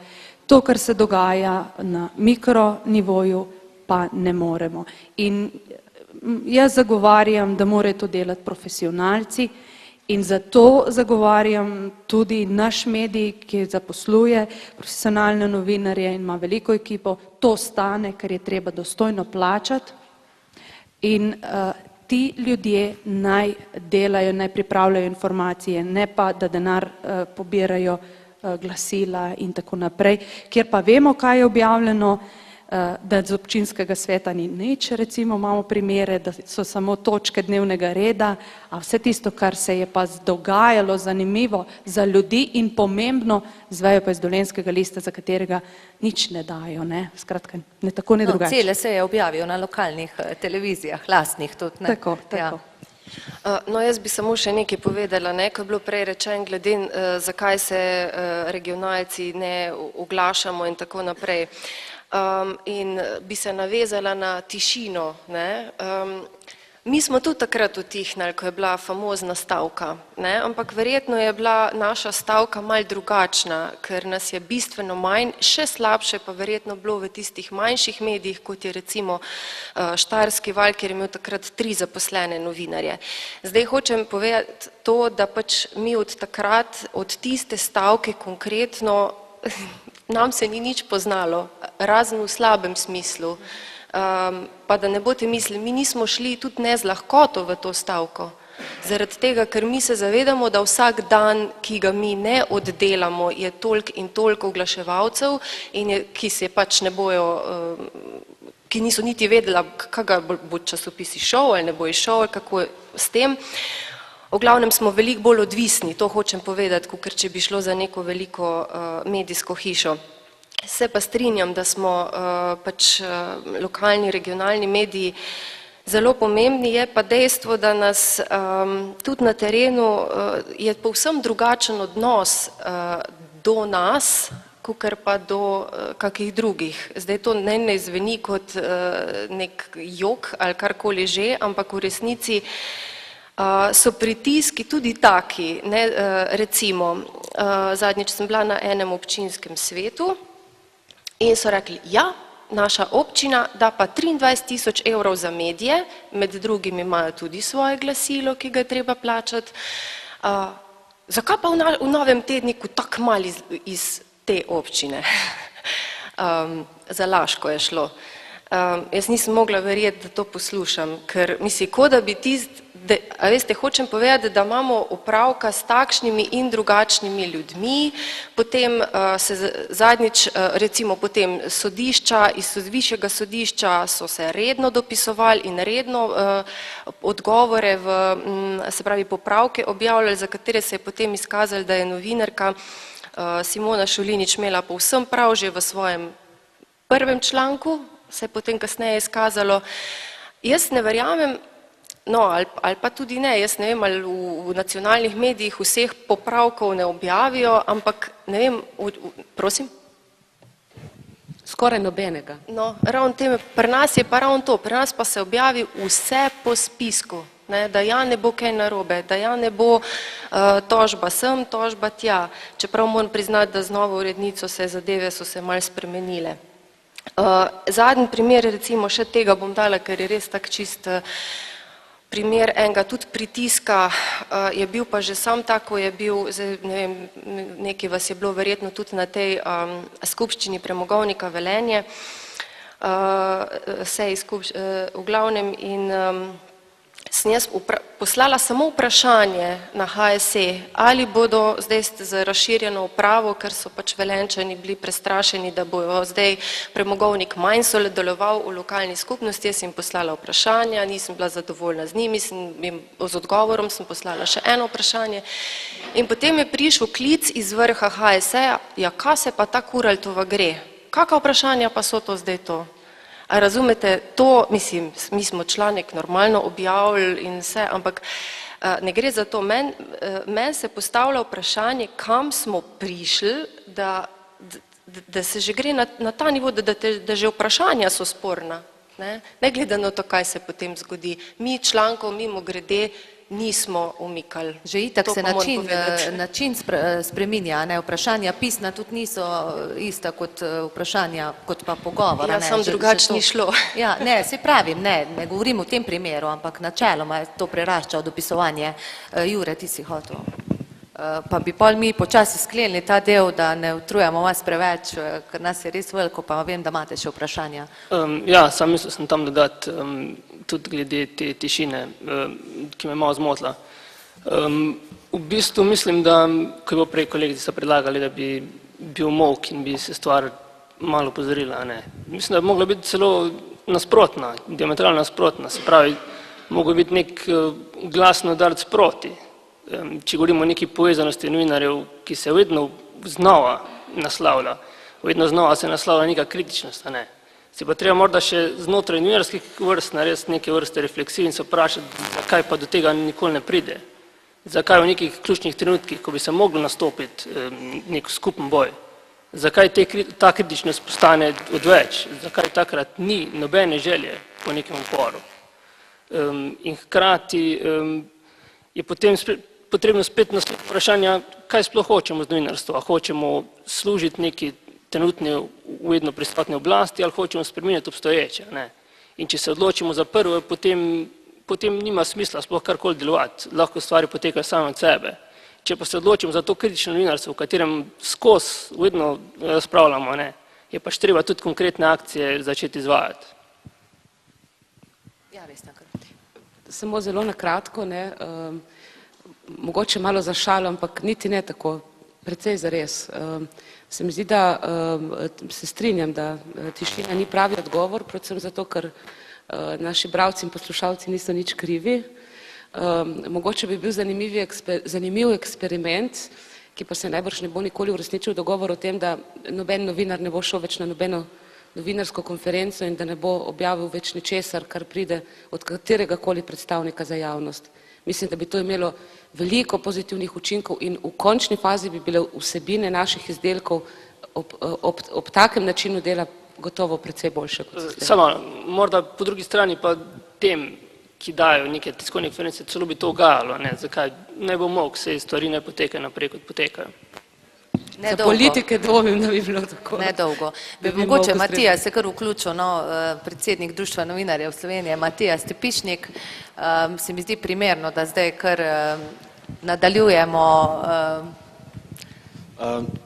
to, kar se dogaja na mikronivoju, pa ne moremo. In jaz zagovarjam, da morajo to delati profesionalci in zato zagovarjam tudi naš medij, ki zaposluje profesionalne novinarje in ima veliko ekipo, to stane, ker je treba dostojno plačati in ti ljudje naj delajo, naj pripravljajo informacije, ne pa, da denar pobirajo glasila in tako naprej, kjer pa vemo, kaj je objavljeno, da z občinskega sveta ni nič, recimo imamo primere, da so samo točke dnevnega reda, a vse tisto, kar se je pa dogajalo zanimivo za ljudi in pomembno, zvejo pa iz Dolenjskega lista, za katerega nič ne dajo, ne, skratka, ne tako, ne drugače. Cele seje objavijo na lokalnih televizijah, lastnih tudi, ne. Tako. No, jaz bi samo še nekaj povedala, ko je bilo prej rečeno glede, zakaj se regionalci ne oglašamo in tako naprej. In bi se navezala na tišino. Mi smo tudi takrat utihnili, ko je bila famozna stavka, ampak verjetno je bila naša stavka malo drugačna, ker nas je bistveno manj, še slabše pa verjetno bilo v tistih manjših medijih, kot je recimo Štajerski val, kjer je imel takrat 3 zaposlene novinarje. Zdaj hočem povedati to, da pač mi od takrat, od tiste stavke konkretno, nam se ni nič poznalo, razen v slabem smislu. Pa da ne boste mislili, mi nismo šli tudi ne z lahkoto v to stavko. Zaradi tega, ker mi se zavedamo, da vsak dan, ki ga mi ne oddelamo, je toliko in toliko oglaševalcev, ki se pač ne bojo, ki niso niti vedela, kaj bo časopis išel ali ne bo išel, ali kako s tem. V glavnem smo veliko bolj odvisni, to hočem povedati, kot če bi šlo za neko veliko medijsko hišo. Se pa strinjam, da smo pač lokalni, regionalni mediji zelo pomembni, je pa dejstvo, da nas tudi na terenu je povsem drugačen odnos do nas, kakor pa do kakih drugih. Zdaj to ne zveni kot nek jok ali karkoli že, ampak v resnici so pritiski tudi taki, ne, recimo, zadnjič sem bila na enem občinskem svetu in so rekli, ja, naša občina da pa 23 000 evrov za medije, med drugim imajo tudi svoje glasilo, ki ga je treba plačati. Zakaj pa v Novem tedniku tako malo iz te občine? Za Laško je šlo. Jaz nisem mogla verjeti, da to poslušam, ker mislim, kot da bi a veste, hočem povedati, da imamo opravka s takšnimi in drugačnimi ljudmi, potem se zadnjič, recimo potem sodišča, iz višjega sodišča so se redno dopisovali in redno odgovore se pravi popravke objavljali, za katere se je potem izkazalo, da je novinarka Simona Šulinič imela povsem prav že v svojem prvem članku, se je potem kasneje izkazalo. Jaz ne verjamem, no, ali pa tudi ne, jaz ne vem, ali v nacionalnih medijih vseh popravkov ne objavijo, ampak ne vem, prosim? Skoraj nobenega. No, ravno tem, pri nas je pa ravno to, pri nas pa se objavi vse po spisku, ne, da ja ne bo kaj narobe, da ja ne bo tožba sem, tožba tja, čeprav moram priznati, da z novo urednico zadeve so se malo spremenile. Zadnji primer, recimo še tega bom dala, ker je res tak čist primer enega tudi pritiska, je bil pa že sam tako, je bil, ne vem, nekaj vas je bilo verjetno tudi na tej skupščini Premogovnika Velenje, v glavnem in sem jaz poslala samo vprašanje na HSE, ali bodo zdaj z razširjeno upravo, ker so pač Velenčani bili prestrašeni, da bojo zdaj premogovnik manj sodeloval v lokalni skupnosti. Jaz sem poslala vprašanja, nisem bila zadovoljna z njimi, z odgovorom sem poslala še eno vprašanje in potem je prišel klic iz vrha HSE-ja, ja, kaj se pa ta Kuraltova gre, kakva vprašanja pa so to zdaj to? A razumete, to, mislim, mi smo članek normalno objavili in vse, ampak ne gre za to. Meni se postavlja vprašanje, kam smo prišli, da se že gre na ta nivo, da že vprašanja so sporna. Ne glede na to, kaj se potem zgodi. Mi člankov mimo grede nismo umikali. Že itak se način spreminja, vprašanja pisna tudi niso ista kot vprašanja, kot pa pogovora. Ja, sam drugače ni šlo. Ja, ne, se pravim, ne govorim v tem primeru, ampak načeloma to prerašča dopisovanje. Jure, ti si hotel. Pa bi pol mi počasi sklenili ta del, da ne utrujamo vas preveč, ker nas je res veliko, pa vem, da imate še vprašanja. Ja, sam mislil sem tam dodati tudi glede te tišine, ki me malo zmotila. V bistvu mislim, da, ko je bilo prej kolegica predlagali, da bi bil molk in bi se stvar malo pozorila, ne. Mislim, da bi mogla biti celo nasprotna, diametralno nasprotna, se pravi, mogel biti nek glasno udarec proti. Če govorimo o neki povezanosti novinarjev, ki se vedno znova naslavlja, vedno znova se naslavlja neka kritičnost, a ne. Se pa treba morda še znotraj novinarskih vrst narediti neke vrste refleksij in se vprašati, zakaj pa do tega nikoli ne pride. Zakaj v nekih ključnih trenutkih, ko bi se moglo nastopiti nek skupen boj, zakaj ta kritičnost postane odveč, zakaj takrat ni nobene želje po nekem uporu. In hkrati je potem potrebno spet naslediti vprašanja, kaj sploh hočemo z novinarstvom, hočemo služiti neki trenutni vedno prisotni oblasti ali hočemo spremeniti obstoječe. In če se odločimo za prvo, potem nima smisla sploh karkoli delovati, lahko stvari potekajo same od sebe. Če pa se odločimo za to kritično novinarstvo, v katerem skozi vedno razpravljamo, je pač treba tudi konkretne akcije začeti izvajati. Ja, res tako. Samo zelo na kratko, mogoče malo za šalo, ampak niti ne tako, precej zares. Se mi zdi, da se strinjam, da tišina ni pravi odgovor, predvsem zato, ker naši bralci in poslušalci niso nič krivi. Mogoče bi bil zanimiv eksperiment, ki pa se najbrž ne bo nikoli uresničil, dogovor o tem, da noben novinar ne bo šel več na nobeno novinarsko konferenco in da ne bo objavil več ničesar, kar pride od kateregakoli predstavnika za javnost. Mislim, da bi to imelo veliko pozitivnih učinkov in v končni fazi bi bile vsebine naših izdelkov ob takem načinu dela gotovo precej boljše kot zdaj. Samo, morda po drugi strani pa tem, ki dajo neke tiskovne konference, celo bi to ugajalo, ne, zakaj ne bo mogel, saj stvari ne potekajo naprej, kot potekajo. Ne Za dolgo. politike dvomim, da bi bilo tako. Nedolgo. Bi Da bi mogoče mogel Matija se kar vključil, no, predsednik Društva novinarjev Slovenije, Matija Stepišnik, se mi zdi primerno, da zdaj kar nadaljujemo.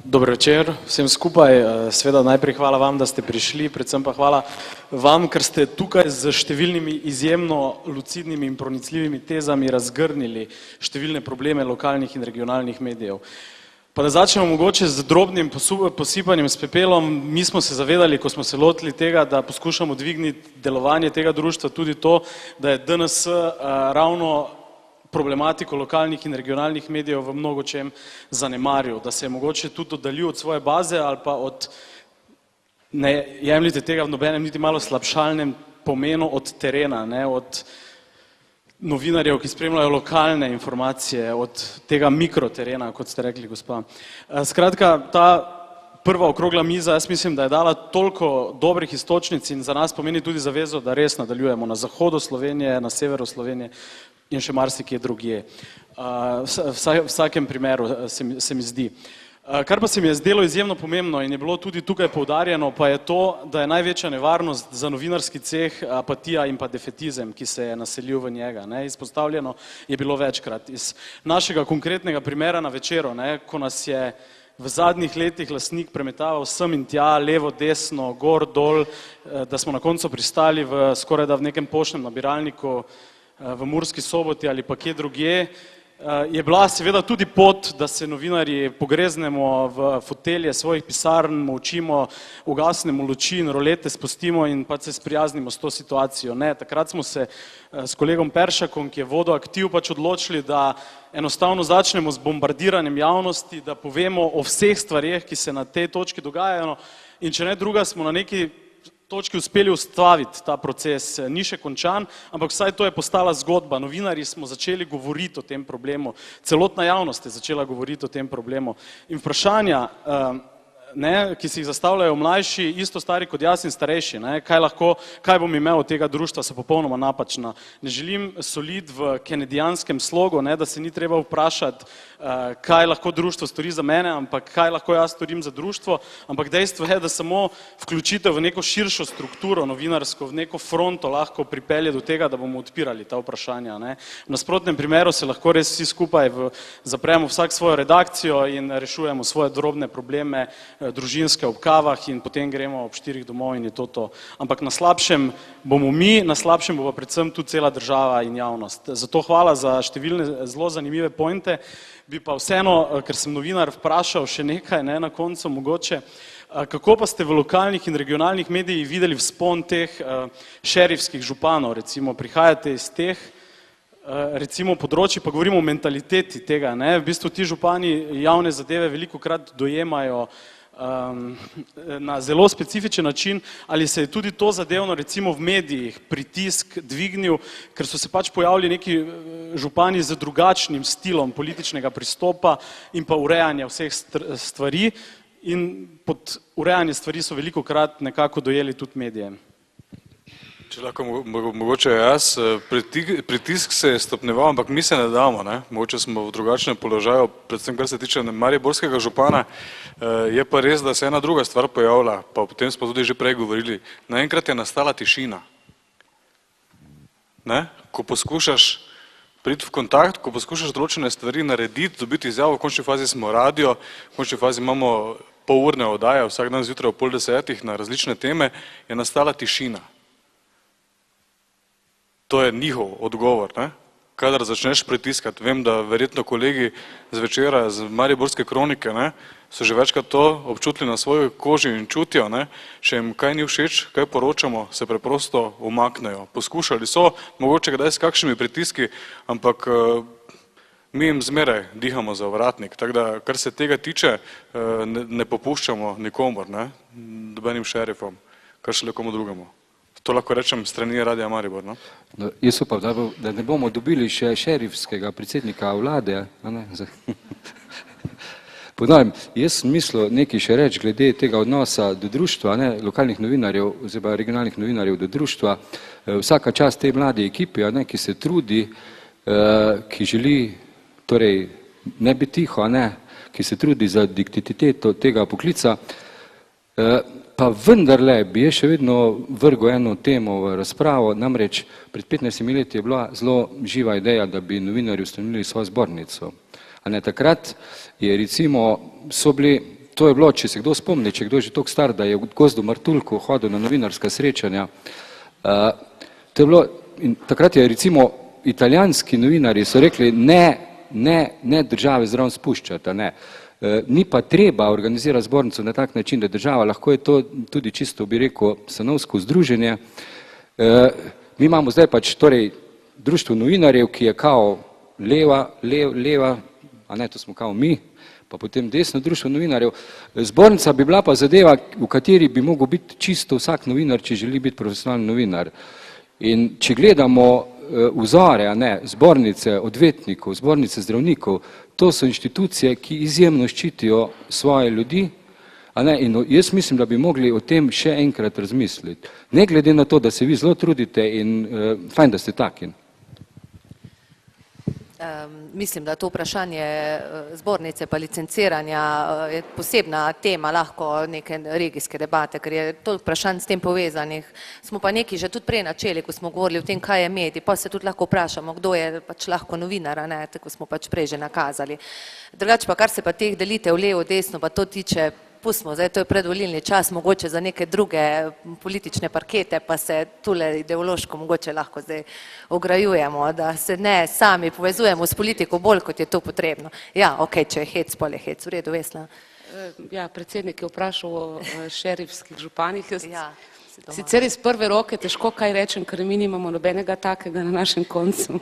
Dober večer vsem skupaj. Seveda najprej hvala vam, da ste prišli, predvsem pa hvala vam, ker ste tukaj z številnimi izjemno lucidnimi in pronicljivimi tezami razgrnili številne probleme lokalnih in regionalnih medijev. Pa da začnemo mogoče z drobnim posipanjem s pepelom. Mi smo se zavedali, ko smo se lotili tega, da poskušamo dvigniti delovanje tega društva, tudi to, da je DNS ravno problematiko lokalnih in regionalnih medijev v mnogočem zanemaril, da se je mogoče tudi oddaljil od svoje baze ali pa od, ne jemljite tega v nobenem niti malo slabšalnem pomenu, od terena, ne, od novinarjev, ki spremljajo lokalne informacije, od tega mikroterena, kot ste rekli, gospa. Skratka, ta prva okrogla miza, jaz mislim, da je dala toliko dobrih istočnic in za nas pomeni tudi zavezo, da res nadaljujemo na zahodu Slovenije, na severu Slovenije in še marsikje drugje. V vsakem primeru se mi zdi. Kar pa se mi je zdelo izjemno pomembno in je bilo tudi tukaj poudarjeno, pa je to, da je največja nevarnost za novinarski ceh apatija in pa defetizem, ki se je naselil v njega. Ne. Izpostavljeno je bilo večkrat. Iz našega konkretnega primera na Večeru, ne, ko nas je v zadnjih letih lastnik premetaval sem in tja, levo, desno, gor, dol, da smo na koncu pristali v skorajda v nekem poštnem nabiralniku v Murski Soboti ali pa kje drugje, je bila seveda tudi pot, da se novinarji pogreznemo v fotelje svojih pisarn, molčimo, ugasnemo luči in rolete spustimo in pa se sprijaznimo s to situacijo. Ne, takrat smo se s kolegom Peršakom, ki je vodil Aktiv, pač odločili, da enostavno začnemo z bombardiranjem javnosti, da povemo o vseh stvareh, ki se na tej točki dogajajo, in če ne druga, smo na neki točki uspeli ustaviti ta proces. Ni še končan, ampak vsaj to je postala zgodba. Novinarji smo začeli govoriti o tem problemu, celotna javnost je začela govoriti o tem problemu. In vprašanja, ne, ki si jih zastavljajo mlajši, isto stari kot jaz in starejši, ne, kaj bom imel od tega društva, so popolnoma napačna. Ne želim soliti v kenedijanskem slogu, ne, da se ni treba vprašati, kaj lahko društvo stori za mene, ampak kaj lahko jaz storim za društvo, ampak dejstvo je, da samo vključitev v neko širšo strukturo novinarsko, v neko fronto lahko pripelje do tega, da bomo odpirali ta vprašanja. Ne. V nasprotnem primeru se lahko res vsi skupaj zapremo vsak svojo redakcijo in rešujemo svoje drobne probleme, družinske ob kavah in potem gremo ob 4 domov in je to. Ampak na slabšem bomo mi, na slabšem bo pa predvsem tudi cela država in javnost. Zato hvala za številne zelo zanimive pointe. Bi pa vseeno, ker sem novinar, vprašal še nekaj, ne, na koncu mogoče, kako pa ste v lokalnih in regionalnih medijih videli vzpon teh šerifskih županov, recimo prihajate iz teh recimo področji, pa govorimo o mentaliteti tega, ne, v bistvu ti župani javne zadeve velikokrat dojemajo na zelo specifičen način, ali se je tudi to zadevno recimo v medijih pritisk dvignil, ker so se pač pojavili neki župani z drugačnim stilom političnega pristopa in pa urejanja vseh stvari in pod urejanje stvari so velikokrat nekako dojeli tudi medije. Če lahko mogoče jaz, pritisk se je stopneval, ampak mi se ne damo, ne? Mogoče smo v drugačnem položaju, predvsem kar se tiče mariborskega župana, je pa res, da se ena druga stvar pojavila, pa potem smo tudi že prej govorili, naenkrat je nastala tišina. Ne? Ko poskušaš priti v kontakt, ko poskušaš določene stvari narediti, dobiti izjavo, v končni fazi smo radio, v končni fazi imamo polurne oddaje, vsak dan zjutraj ob 9:30 na različne teme, je nastala tišina. To je njihov odgovor, ne? Kadar začneš pritiskati. Vem, da verjetno kolegi z Večera, z Mariborske kronike, ne, so že večkrat to občutili na svoji koži in čutijo, ne, če jim kaj ni všeč, kaj poročamo, se preprosto umaknejo. Poskušali so, mogoče kdaj s kakšnimi pritiski, ampak mi jim zmeraj dihamo za ovratnik. Tako da, kar se tega tiče, ne popuščamo nikomor, ne, nobenim šerifom, kar šele komu drugemu. To lahko rečem strani Radia Maribor, no? Jaz upam, da ne bomo dobili še šerifskega predsednika vlade, a ne? Ponavljam, jaz sem mislil nekaj še reči glede tega odnosa do društva, ne, lokalnih novinarjev oziroma regionalnih novinarjev do društva. Vsaka čast tej mladi ekipi, ne, ki se trudi, ki želi, torej ne biti tiho, ne, ki se trudi za digniteto tega poklica, pa vendarle bi jaz še vedno vrgel eno temo v razpravo, namreč pred 15 leti je bila zelo živa ideja, da bi novinarji ustanovili svojo zbornico. A ne, takrat je recimo, to je bilo, če se kdo spomni, če kdo je že toliko star, da je v Gozdu Martuljku hodil na novinarska srečanja, to je bilo, in takrat je recimo italijanski novinarji so rekli, ne države zraven spuščata, ne. Ni pa treba organizirati zbornico na tak način, da država, lahko je to tudi čisto, bi rekel, stanovsko združenje. Mi imamo zdaj pač torej društvo novinarjev, ki je kao leva, a ne, to smo kao mi, pa potem desno društvo novinarjev. Zbornica bi bila pa zadeva, v kateri bi mogel biti čisto vsak novinar, če želi biti profesionalni novinar. In če gledamo vzore, a ne, zbornice odvetnikov, zbornice zdravnikov, to so inštitucije, ki izjemno ščitijo svoje ljudi, a ne, in jaz mislim, da bi mogli o tem še enkrat razmisliti. Ne glede na to, da se vi zelo trudite in fajn, da ste taki. Mislim, da to vprašanje zbornice pa licenciranja je posebna tema lahko neke regijske debate, ker je toliko vprašanj s tem povezanih. Smo pa nekaj že tudi prej načeli, ko smo govorili o tem, kaj je medij, pa se tudi lahko vprašamo, kdo je pač lahko novinar, a ne, tako smo pač prej že nakazali. Drugače pa, kar se pa teh delitev levo, desno, pa to tiče, pustimo, zdaj to je predvolilni čas, mogoče za neke druge politične parkete, pa se tule ideološko mogoče lahko zdaj ograjujemo, da se ne sami povezujemo s politiko bolj, kot je to potrebno. Ja, okej, če je hec, pol je hec, v redu, Vesna. Ja, predsednik je vprašal o šerifskih županih. Sicer iz prve roke težko kaj rečem, ker mi nimamo nobenega takega na našem koncu.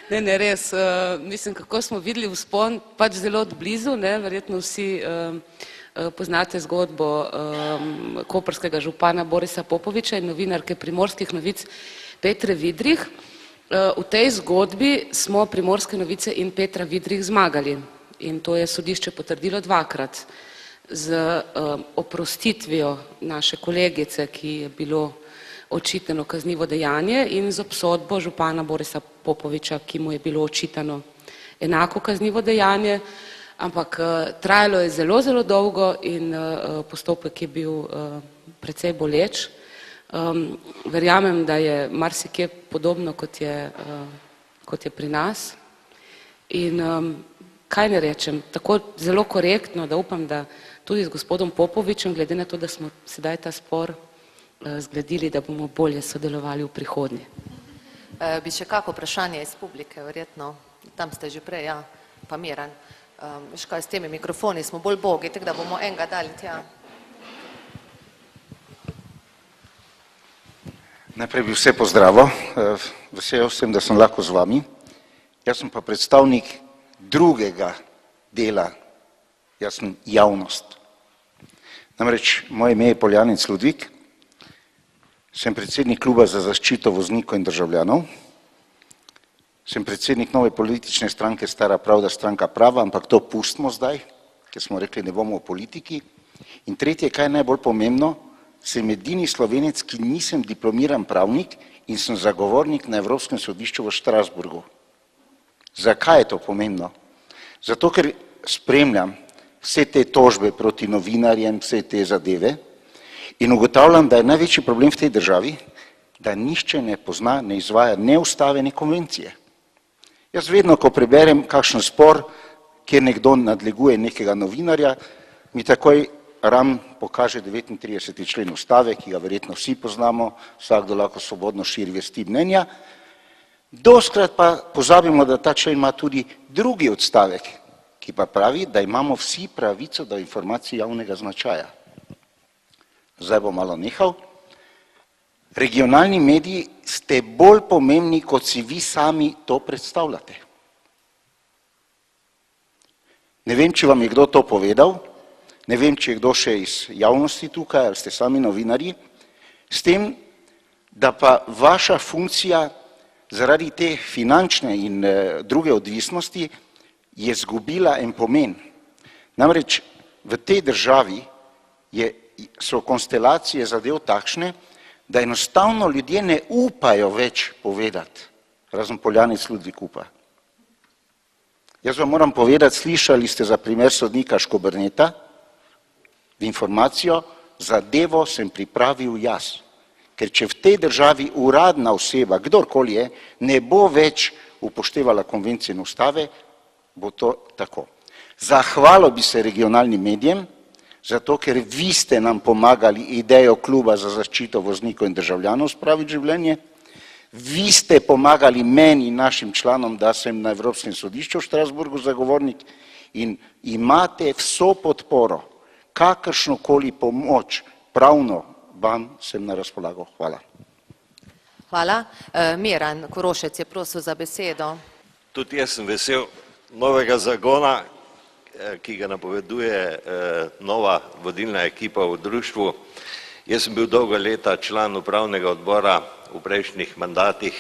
Ne, res, mislim, kako smo videli vzpon, pač zelo odblizu, ne, verjetno vsi poznate zgodbo koprskega župana Borisa Popoviča in novinarke Primorskih novic Petre Vidrih. V tej zgodbi smo Primorske novice in Petra Vidrih zmagali in to je sodišče potrdilo dvakrat z oprostitvijo naše kolegice, ki je bilo očitano kaznivo dejanje in z obsodbo župana Borisa Popoviča, ki mu je bilo očitano enako kaznivo dejanje, ampak trajalo je zelo, zelo dolgo in postopek je bil precej boleč. Verjamem, da je marsikje podobno, kot je pri nas. In kaj ne rečem, tako zelo korektno, da upam, da tudi z gospodom Popovičem, glede na to, da smo sedaj ta spor zgradili, da bomo bolje sodelovali v prihodnje. Bi še kako vprašanje iz publike, verjetno, tam ste že prej, ja, pa Miran. Veš kaj, s temi mikrofoni smo bolj bogi, tako da bomo enega dali tja. Najprej bi vse pozdravil, vesel sem, da sem lahko z vami. Jaz sem pa predstavnik drugega dela, jaz sem javnost. Namreč moje ime je Poljanec Ludvik, sem predsednik kluba za zaščito voznikov in državljanov, sem predsednik nove politične stranke Stara pravda, stranka prava, ampak to pustimo zdaj, ker smo rekli, ne bomo o politiki. In tretje, kaj je najbolj pomembno, sem edini Slovenec, ki nisem diplomiran pravnik in sem zagovornik na Evropskem sodišču v Strasburgu. Zakaj je to pomembno? Zato, ker spremljam vse te tožbe proti novinarjem, vse te zadeve, in ugotavljam, da je največji problem v tej državi, da nihče ne pozna, ne izvaja ne ustave, ne konvencije. Jaz vedno, ko preberem kakšen spor, kjer nekdo nadleguje nekega novinarja, mi takoj pokaže 39. člen ustave, ki ga verjetno vsi poznamo, vsakdo lahko svobodno širi vesti mnenja. Dostikrat pa pozabimo, da ta člen ima tudi drugi odstavek, ki pa pravi, da imamo vsi pravico do informacij javnega značaja. Zdaj bom malo nehal. Regionalni mediji ste bolj pomembni, kot si vi sami to predstavljate. Ne vem, če vam je kdo to povedal, ne vem, če je kdo še iz javnosti tukaj, ali ste sami novinarji, s tem, da pa vaša funkcija zaradi te finančne in druge odvisnosti je izgubila en pomen. Namreč v tej državi so konstelacije zadev takšne, da enostavno ljudje ne upajo več povedati, razen Poljanec Ludvik upa. Jaz vam moram povedati, slišali ste za primer sodnika Škoberneta, v informacijo, zadevo sem pripravil jaz. Ker če v tej državi uradna oseba, kdorkoli je, ne bo več upoštevala konvencije in ustave, bo to tako. Zahvalil bi se regionalnim medijem, zato ker vi ste nam pomagali idejo kluba za zaščito voznikov in državljanov spraviti življenje, vi ste pomagali meni in našim članom, da sem na Evropskem sodišču v Štrasburgu zagovornik in imate vso podporo, kakršnokoli pomoč, pravno vam sem na razpolago. Hvala. Hvala. Miran Korošec je prosil za besedo. Tudi jaz sem vesel novega zagona, ki ga napoveduje nova vodilna ekipa v društvu. Jaz sem bil dolga leta član upravnega odbora v prejšnjih mandatih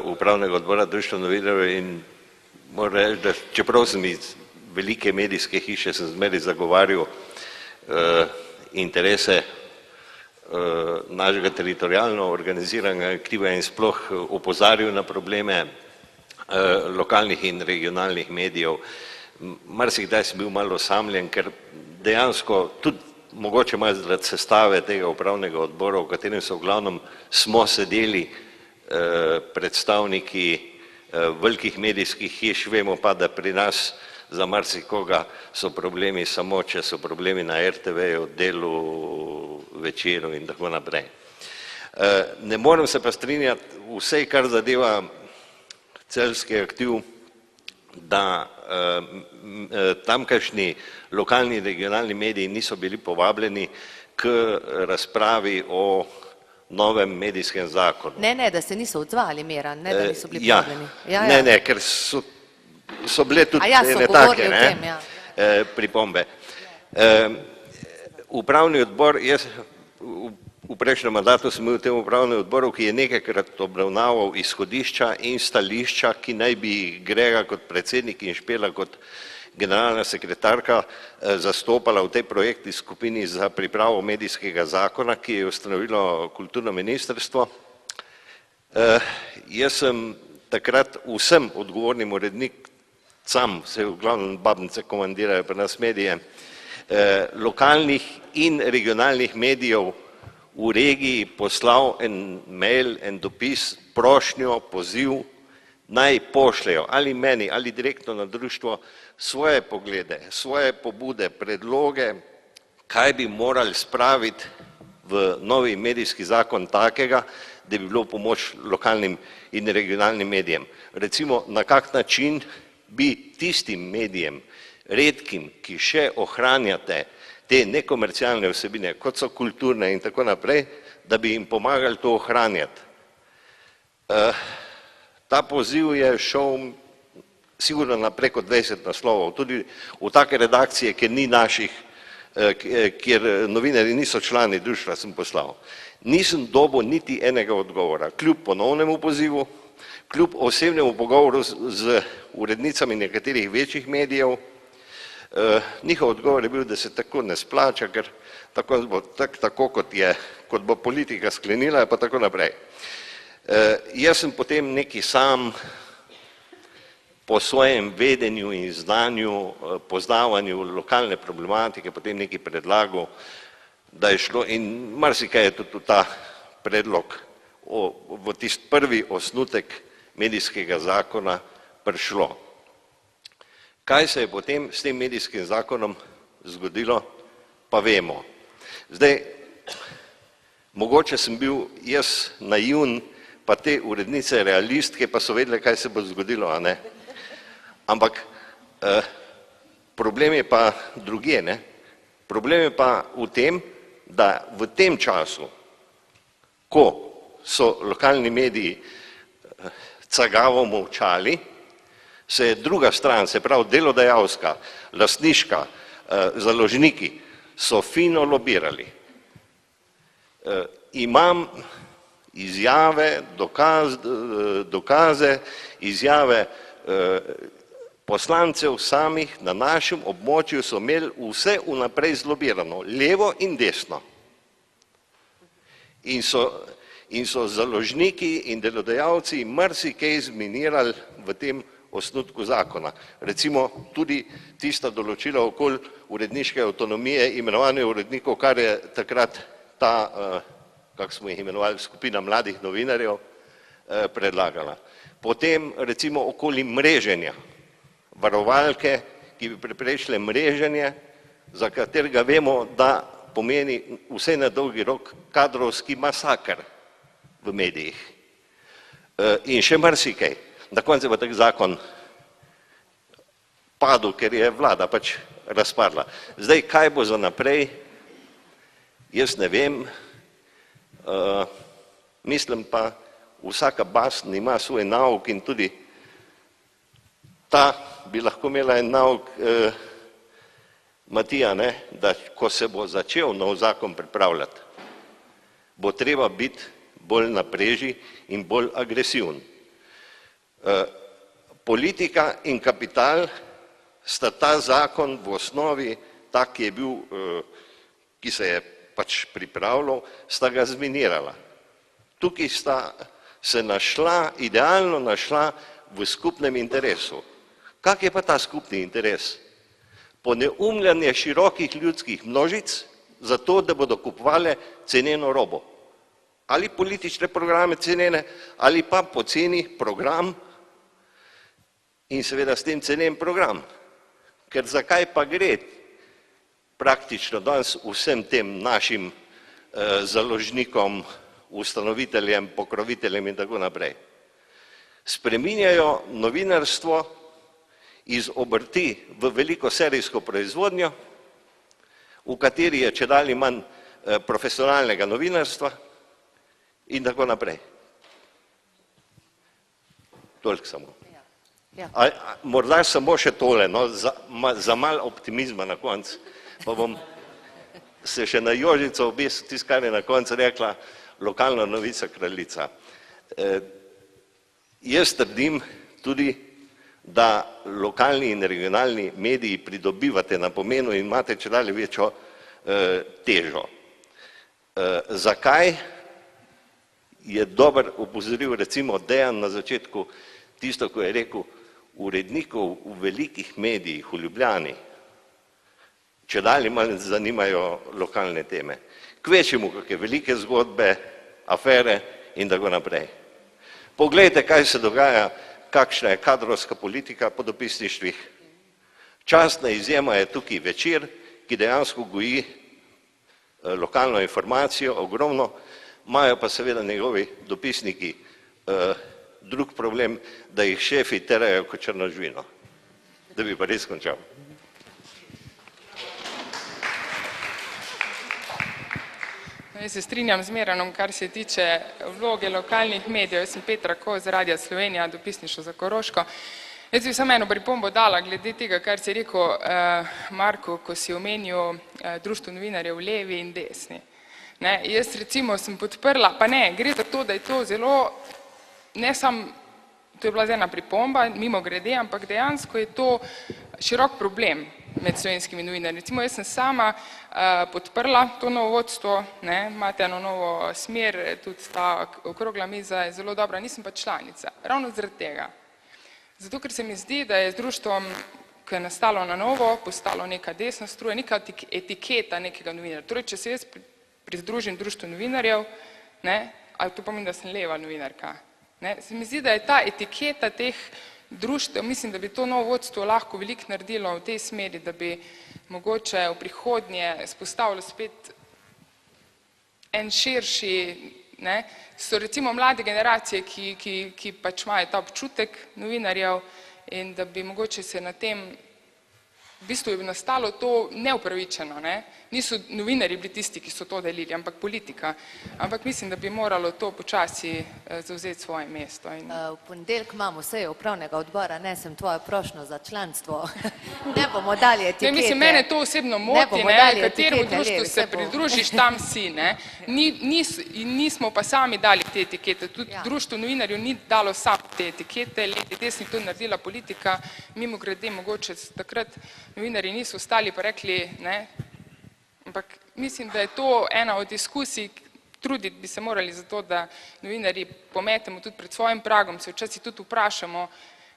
upravnega odbora Društva novinarjev in moram reči, da čeprav sem iz velike medijske hiše, sem zmeraj zagovarjal interese našega teritorijalno organiziranega aktiva in sploh opozarjal na probleme lokalnih in regionalnih medijev. Marsikdaj sem bil malo osamljen, ker dejansko tudi mogoče malo zaradi sestave tega upravnega odbora, v katerem so v glavnem smo sedeli predstavniki velikih medijskih hiš, vemo pa, da pri nas za marsikoga so problemi samo, če so problemi na RTV-ju, delu, večeru in tako naprej. Ne morem se pa strinjati vse, kar zadeva celjski aktiv, da tamkajšnji lokalni in regionalni mediji niso bili povabljeni k razpravi o novem medijskem zakonu. Ne, da se niso odzvali, Miran, ne, da niso bili povabljeni. Ne, ker so bile tudi ene take pripombe. Upravni odbor, jaz v prejšnjem mandatu sem bil v tem upravnem odboru, ki je nekajkrat obravnaval izhodišča in stališča, ki naj bi Grega kot predsednik in Špela kot generalna sekretarka zastopala v tej projektni skupini za pripravo medijskega zakona, ki je ustanovilo kulturno ministrstvo. Jaz sem takrat vsem odgovornim urednicam, se v glavnem babnice komandirajo pri nas medije, lokalnih in regionalnih medijev v regiji poslal en mail, en dopis, prošnjo, poziv, naj pošljejo ali meni ali direktno na društvo svoje poglede, svoje pobude, predloge, kaj bi morali spraviti v novi medijski zakon takega, da bi bilo pomoč lokalnim in regionalnim medijem. Recimo, na kak način bi tistim medijem, redkim, ki še ohranjate te nekomercialne vsebine, kot so kulturne in tako naprej, da bi jim pomagali to ohranjati. Ta poziv je šel sigurno na preko 20 naslovov, tudi v take redakcije, kjer ni naših, kjer novinarji niso člani društva, sem poslal. Nisem dobil niti enega odgovora, kljub ponovnemu pozivu, kljub osebnemu pogovoru z urednicami nekaterih večjih medijev. Njihov odgovor je bil, da se tako ne splača, ker tako kot bo politika sklenila, pa tako naprej. Jaz sem potem neki sam po svojem vedenju in znanju, poznavanju lokalne problematike, potem neki predlagal, da je šlo in marsikaj je tudi ta predlog v tisti prvi osnutek medijskega zakona prišlo. Kaj se je potem s tem medijskim zakonom zgodilo, pa vemo. Zdaj, mogoče sem bil jaz naivn, pa te urednice realistke, pa so vedele, kaj se bo zgodilo, a ne? Ampak problem je pa drugje, ne? Problem je pa v tem, da v tem času, ko so lokalni mediji cagavo molčali, se je druga stran, se pravi delodajalska, lastniška, založniki, so fino lobirali. Imam izjave, dokaze, izjave poslancev samih na našem območju so imeli vse vnaprej zlobirano, levo in desno. In so založniki in delodajalci marsikaj zminirali v tem osnutku zakona. Recimo tudi tista določila okoli uredniške avtonomije, imenovanje urednikov, kar je takrat ta, kako smo jih imenovali, skupina mladih novinarjev predlagala. Potem recimo okoli mreženja, varovalke, ki bi preprečile mreženje, za katerega vemo, da pomeni vse na dolgi rok kadrovski masakr v medijih. In še marsikaj. Na koncu pa tak zakon padel, ker je vlada pač razpadla. Zdaj, kaj bo za naprej, jaz ne vem, mislim pa, vsaka basn ima svoj nauk in tudi ta bi lahko imela en nauk Matija, da ko se bo začel nov zakon pripravljati, bo treba biti bolj na preži in bolj agresiven. Politika in kapital sta ta zakon v osnovi, tak, ki je bil, ki se je pač pripravljal, sta ga zminirala. Tukaj sta se našla, idealno našla v skupnem interesu. Kak je pa ta skupni interes? Poneumljanje širokih ljudskih množic za to, da bodo kupovale ceneno robo. Ali politične programe cenene, ali pa poceni program in seveda s tem cenen program. Ker zakaj pa gre praktično danes vsem tem našim založnikom, ustanoviteljem, pokroviteljem in tako naprej? Spreminjajo novinarstvo iz obrti v veliko serijsko proizvodnjo, v kateri je čedalje manj profesionalnega novinarstva in tako naprej. Toliko samo. Morda samo še tole, za malo optimizma na koncu, pa bom se še na Jožico obesil, tisto, kar je na koncu rekla lokalna novica Kraljica. Jaz trdim tudi, da lokalni in regionalni mediji pridobivate na pomenu in imate čedalje večjo težo. Zakaj je dober opozoril recimo Dejan na začetku tisto, ko je rekel, urednikov v velikih medijih v Ljubljani čedalje manj zanimajo lokalne teme. Kvečjemu kakšne velike zgodbe, afere in tako naprej. Poglejte, kaj se dogaja, kakšna je kadrovska politika po dopisništvih. Častna izjema je tukaj Večer, ki dejansko goji lokalno informacijo, ogromno, imajo pa seveda njegovi dopisniki drug problem, da jih šefi terajo kot črno žvino. Da bi pa res končal. Jaz se strinjam z Miranom, kar se tiče vloge lokalnih medijev. Jaz sem Petra Koz, Radia Slovenija, dopisništvo za Koroško. Jaz bi samo eno pripombo dala glede tega, kar si rekel, Marko, ko si omenil Društvo novinarjev levi in desni. Jaz recimo sem podprla, pa ne, gre za to, da je to zelo, ne samo, to je bila ena pripomba, mimo grede, ampak dejansko je to širok problem med slovenskimi novinarji. Recimo jaz sem sama podprla to novo vodstvo, imate eno novo smer, tudi ta okrogla miza je zelo dobra, nisem pa članica, ravno zaradi tega. Zato, ker se mi zdi, da je z društvom, ki je nastalo na novo, postalo neka desna struja, neka etiketa nekega novinarja. Torej, če se jaz pridružim društvu novinarjev, ali to pomeni, da sem leva novinarka. Se mi zdi, da je ta etiketa teh društev, mislim, da bi to novo vodstvo lahko veliko naredilo v tej smeri, da bi mogoče v prihodnje spostavilo spet en širši, so recimo mlade generacije, ki pač imajo ta občutek novinarjev in da bi mogoče se na tem, v bistvu bi nastalo to neupravičeno, Niso novinarji bili tisti, ki so to delili, ampak politika. Ampak mislim, da bi moralo to počasi zavzeti svoje mesto. V ponedeljek imamo sejo upravnega odbora, nesem tvojo prošnjo za članstvo. Ne bomo dali etikete. Mislim, mene to osebno moti, kateremu društvu se pridružiš, tam si. Nismo pa sami dali te etikete. Tudi društvo novinarjev ni dalo sam te etikete, levi, desni, to je naredila politika. Mimo grede, mogoče takrat novinarji niso ostali pa rekli, ne. Ampak mislim, da je to ena od diskusij, truditi bi se morali za to, da novinarji pometemo tudi pred svojim pragom, se včasih tudi vprašamo,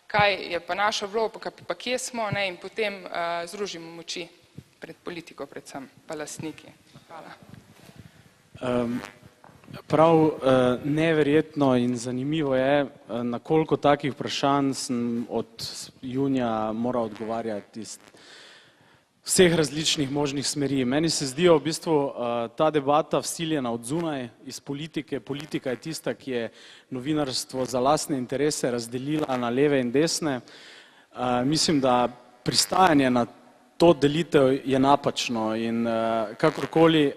kaj je pa naša vloga, pa kje smo, ne, in potem združimo moči pred politiko predvsem, pa lastniki. Hvala. Prav neverjetno in zanimivo je, na koliko takih vprašanj sem od junija moral odgovarjati iz vseh različnih možnih smeri. Meni se zdijo v bistvu ta debata vsiljena od zunaj, iz politike. Politika je tista, ki je novinarstvo za lastne interese razdelila na leve in desne. Mislim, da pristajanje na to delitev je napačno in kakorkoli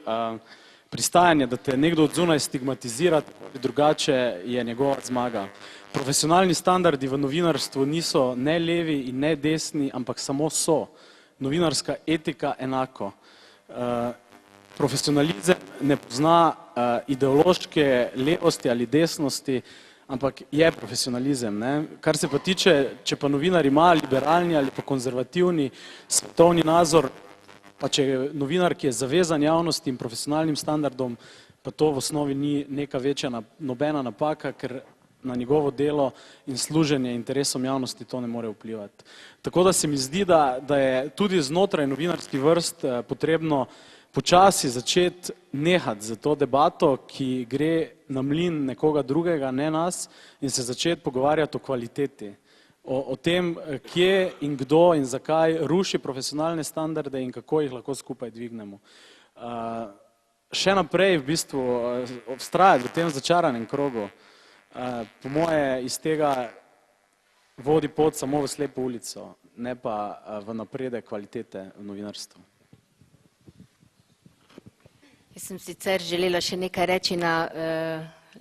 pristajanje, da te nekdo od zunaj stigmatizira, drugače je njegova zmaga. Profesionalni standardi v novinarstvu niso ne levi in ne desni, ampak samo so. Novinarska etika enako. Profesionalizem ne pozna ideološke levosti ali desnosti, ampak je profesionalizem. Kar se pa tiče, če pa novinar ima liberalni ali pa konzervativni svetovni nazor, pa če je novinar, ki je zavezan javnosti in profesionalnim standardom, pa to v osnovi ni neka večja nobena napaka, ker na njegovo delo in služenje interesom javnosti to ne more vplivati. Tako da se mi zdi, da je tudi znotraj novinarskih vrst potrebno počasi začeti nehati za to debato, ki gre na mlin nekoga drugega, ne nas, in se začeti pogovarjati o kvaliteti. O tem, kje in kdo in zakaj ruši profesionalne standarde in kako jih lahko skupaj dvignemo. Še naprej v bistvu vztrajati v tem začaranem krogu. Po moje iz tega vodi pot samo v slepo ulico, ne pa v napredek kvalitete v novinarstvu. Jaz sem sicer želela še nekaj reči na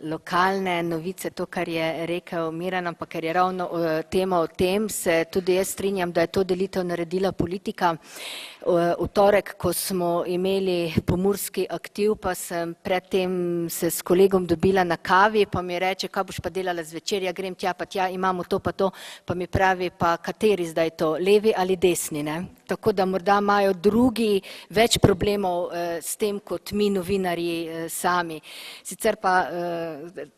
lokalne novice, to, kar je rekel Miran, ampak ker je ravno tema o tem, se tudi jaz strinjam, da je to delitev naredila politika. V torek, ko smo imeli pomurski aktiv, pa sem predtem se s kolegom dobila na kavi, pa mi reče, kaj boš pa delala zvečer, ja grem tja, pa tja, imamo to, pa mi pravi, pa kateri zdaj to, levi ali desni, ne? Tako da morda imajo drugi več problemov s tem, kot mi novinarji sami. Sicer pa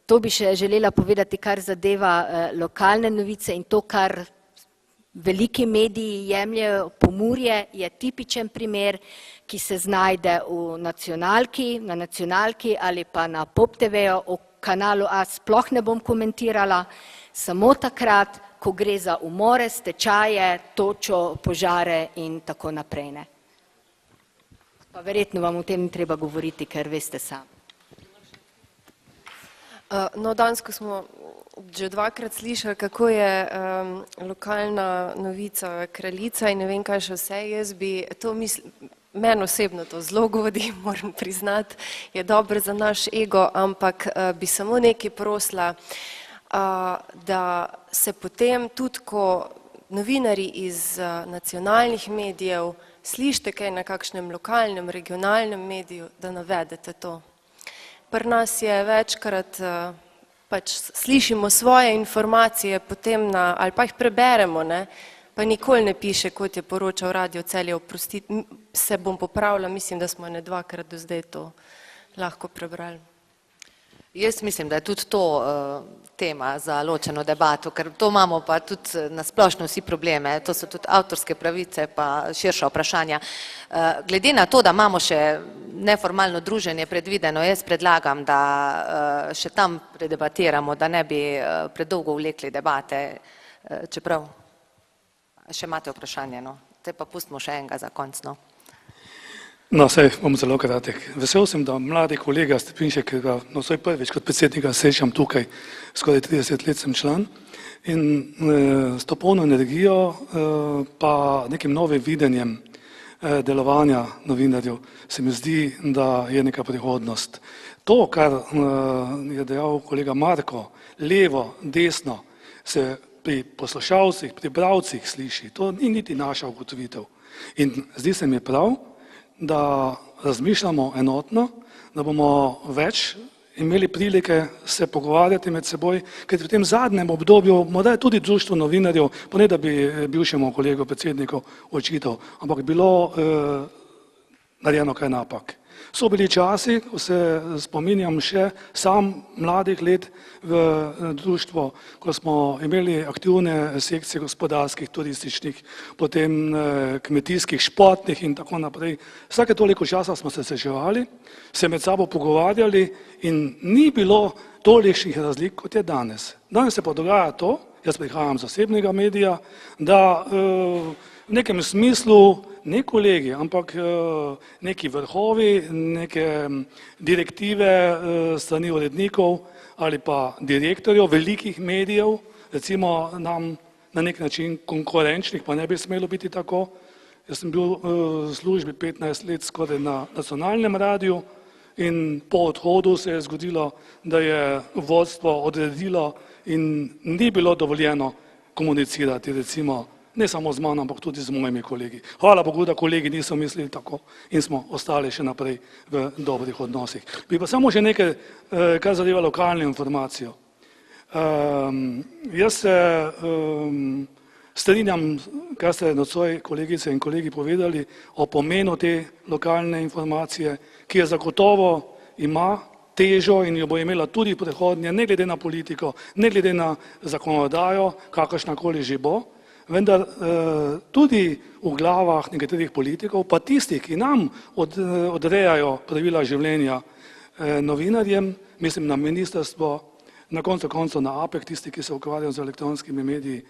to bi še želela povedati, kar zadeva lokalne novice in to, kar veliki mediji jemljejo. Pomurje je tipičen primer, ki se znajde na nacionalki ali pa na Pop TV-ju, o kanalu A sploh ne bom komentirala, samo takrat, ko gre za umore, stečaje, točo, požare in tako naprej. Ne? Pa verjetno vam o tem ni treba govoriti, ker veste sami. No, danes, ko smo že dvakrat slišali, kako je lokalna novica kraljica in ne vem kaj še vse, jaz bi to meni osebno to zelo godi, moram priznati, je dobro za naš ego, ampak bi samo nekaj prosila, da se potem tudi, ko novinarji iz nacionalnih medijev slišite kaj na kakšnem lokalnem, regionalnem mediju, da navedete to. Pri nas je večkrat pač slišimo svoje informacije potem ali pa jih preberemo, ne, pa nikoli ne piše, kot je poročal Radio Celje, oprostite, se bom popravila, mislim, da smo dvakrat do zdaj to lahko prebrali. Jaz mislim, da je tudi to tema za ločeno debato, ker to imamo pa tudi na splošno vsi probleme, to so tudi avtorske pravice pa širša vprašanja. Glede na to, da imamo še neformalno druženje predvideno, jaz predlagam, da še tam predebatiramo, da ne bi predolgo vlekli debate, čeprav še imate vprašanje, no. Te pa pustimo še enega za konc, no. No, saj bom zelo kratek. Vesel sem, da mladi kolega Stepinšek, ki ga vsaj prvič kot predsednika srečam tukaj, skoraj 30 let sem član, in s to polno energijo pa nekim novim videnjem delovanja novinarjev, se mi zdi, da je neka prihodnost. To, kar je dejal kolega Marko, levo, desno, se pri poslušalcih, pri bralcih sliši, to ni niti naša ugotovitev. In zdi se mi prav, da razmišljamo enotno, da bomo več imeli prilike se pogovarjati med seboj, ker v tem zadnjem obdobju, morda je tudi društvo novinarjev, pa ne da bi bivšemu kolegu predsedniku očital, ampak bilo narejeno kaj napak. So bili časi, ko se spominjam še sam mladih let v društvu, ko smo imeli aktivne sekcije gospodarskih, turističnih, potem kmetijskih, športnih in tako naprej. Vsake toliko časa smo se srečevali, se med sabo pogovarjali in ni bilo tolikšnih razlik, kot je danes. Danes se pa dogaja to, jaz prihajam z zasebnega medija, da v nekem smislu ne kolegi, ampak neki vrhovi, neke direktive strani urednikov ali pa direktorjev velikih medijev, recimo nam na nek način konkurenčnih, pa ne bi smelo biti tako. Jaz sem bil v službi 15 let skoraj na nacionalnem radiju in po odhodu se je zgodilo, da je vodstvo odredilo in ni bilo dovoljeno komunicirati, recimo ne samo z mano, ampak tudi z mojimi kolegi. Hvala Bogu, da kolegi niso mislili tako in smo ostali še naprej v dobrih odnosih. Bi pa samo še nekaj, kar zadeva lokalno informacijo. Jaz se strinjam, kar ste nocoj kolegice in kolegi povedali o pomenu te lokalne informacije, ki je zagotovo ima težo in jo bo imela tudi v prihodnje, ne glede na politiko, ne glede na zakonodajo, kakršnakoli že bo. Vendar tudi v glavah nekaterih politikov, pa tistih, ki nam odrejajo pravila življenja novinarjem, mislim na ministrstvo, na koncu koncev na APEK, tisti, ki se ukvarjajo z elektronskimi mediji,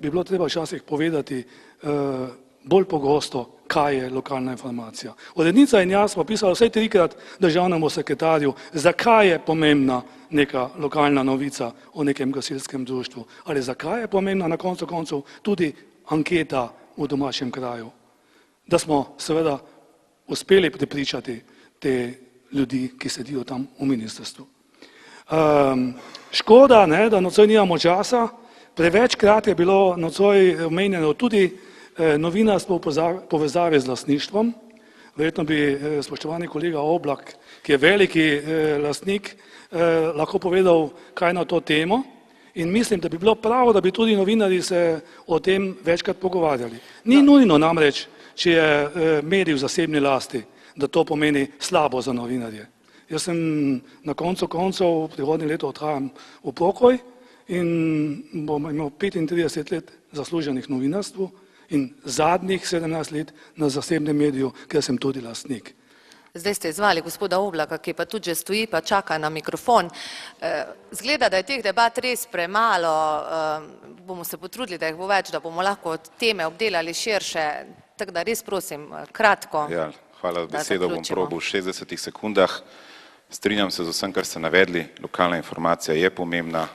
bi bilo treba včasih povedati bolj pogosto, kaj je lokalna informacija. Urednica in jaz smo pisali vsaj 3-krat državnemu sekretarju, zakaj je pomembna neka lokalna novica o nekem gasilskem društvu ali zakaj je pomembna na koncu koncev tudi anketa v domačem kraju. Da smo seveda uspeli prepričati te ljudi, ki sedijo tam v ministrstvu. Škoda, da nocoj nimamo časa, prevečkrat je bilo nocoj omenjeno tudi novinarstvo v povezavi z lastništvom. Verjetno bi spoštovani kolega Oblak, ki je veliki lastnik, lahko povedal kaj na to temo in mislim, da bi bilo prav, da bi tudi novinarji se o tem večkrat pogovarjali. Ni nujno namreč, če je medij v zasebni lasti, da to pomeni slabo za novinarje. Jaz sem na koncu koncev prihodnje leto odhajam v pokoj in bom imel 35 let zasluženih novinarstvu in zadnjih 17 let na zasebnem mediju, ker sem tudi lastnik. Zdaj ste izvali gospoda Oblaka, ki pa tudi že stoji, pa čaka na mikrofon. Zgleda, da je teh debat res premalo, bomo se potrudili, da jih bo več, da bomo lahko teme obdelali širše, tako da res prosim, kratko. Ja, hvala za besedo, bom probal v 60 sekundah. Strinjam se z vsem, kar ste navedli, lokalna informacija je pomembna.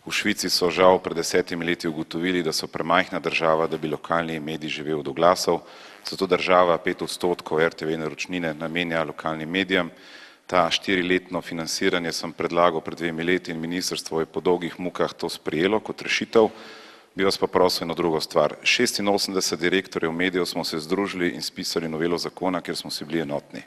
V Švici so žal pred 10 leti ugotovili, da so premajhna država, da bi lokalni medij živel od oglasov. Zato država 5% RTV naročnine namenja lokalnim medijem. Ta 4-letno financiranje sem predlagal pred 2 leti in ministrstvo je po dolgih mukah to sprejelo kot rešitev. Bi vas pa prosil eno drugo stvar. 86 direktorjev medijev smo se združili in spisali novelo zakona, kjer smo si bili enotni.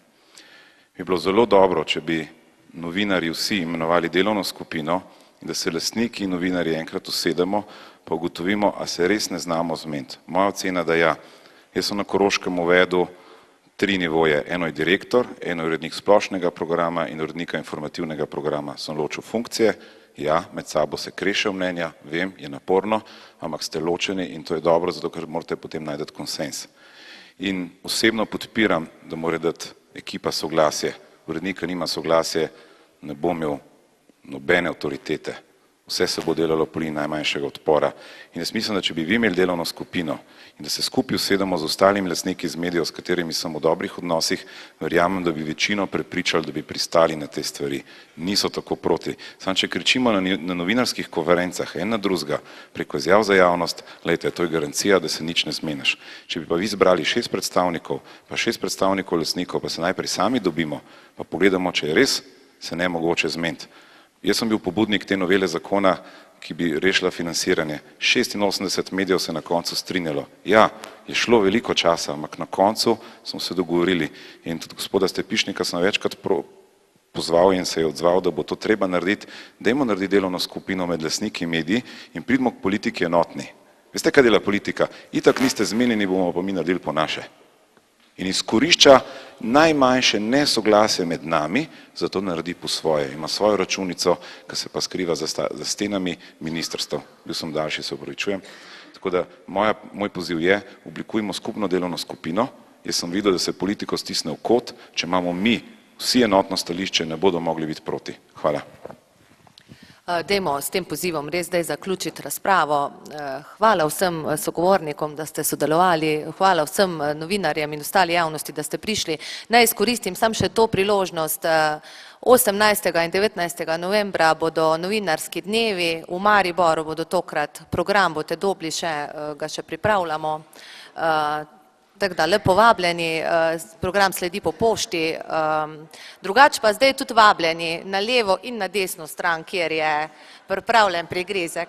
Bi bilo zelo dobro, če bi novinarji vsi imenovali delovno skupino, da se lastniki in novinarji enkrat usedemo, pa ugotovimo, a se res ne znamo zmeniti. Moja ocena, da ja. Jaz sem na Koroškem uvedel 3 nivoje. Eno je direktor, eno je urednik splošnega programa in urednika informativnega programa. Sem ločil funkcije, ja, med sabo se krešejo mnenja, vem, je naporno, ampak ste ločeni in to je dobro, zato ker morate potem najti konsens. In osebno podpiram, da mora dati ekipa soglasje. Urednika nima soglasje, ne bo imel nobene avtoritete. Vse se bo delalo po liniji najmanjšega odpora. In jaz mislim, da če bi vi imeli delovno skupino in da se skupaj usedemo z ostalimi lastniki iz medijev, s katerimi sem v dobrih odnosih, verjamem, da bi večino prepričali, da bi pristali na te stvari. Niso tako proti. Samo če kričimo na novinarskih konferencah en na drugega preko izjav za javnost, glejte, to je garancija, da se nič ne zmeniš. Če bi pa vi zbrali 6 predstavnikov, pa 6 predstavnikov lastnikov, pa se najprej sami dobimo, pa pogledamo, če je res, se ne mogoče zmeniti. Jaz sem bil pobudnik te novele zakona, ki bi rešila financiranje. 86 medijev se je na koncu strinjalo. Ja, je šlo veliko časa, ampak na koncu smo se dogovorili. In tudi gospoda Stepišnika sem večkrat pozval in se je odzval, da bo to treba narediti. Dajmo narediti delovno skupino med lastniki mediji in pridimo k politiki enotni. Veste, kaj dela politika? Itak niste zmenjeni, bomo pa mi naredili po naše. In izkorišča najmanjše nesoglasje med nami, zato naredi po svoje. Ima svojo računico, ki se pa skriva za stenami ministrstev. Bil sem daljši, se opravičujem. Tako da moj poziv je, oblikujmo skupno delovno skupino. Jaz sem videl, da se politiko stisne v kot, če imamo mi vsi enotno stališče, ne bodo mogli biti proti. Hvala. Dajmo s tem pozivom res zdaj zaključiti razpravo. Hvala vsem sogovornikom, da ste sodelovali, hvala vsem novinarjem in ostali javnosti, da ste prišli. Naj izkoristim sam še to priložnost. 18. in 19. novembra bodo novinarski dnevi, v Mariboru bodo tokrat program, boste dobili še, ga še pripravljamo. Tako da lepo vabljeni, program sledi po pošti, drugače pa zdaj tudi vabljeni na levo in na desno stran, kjer je pripravljen pregrezek.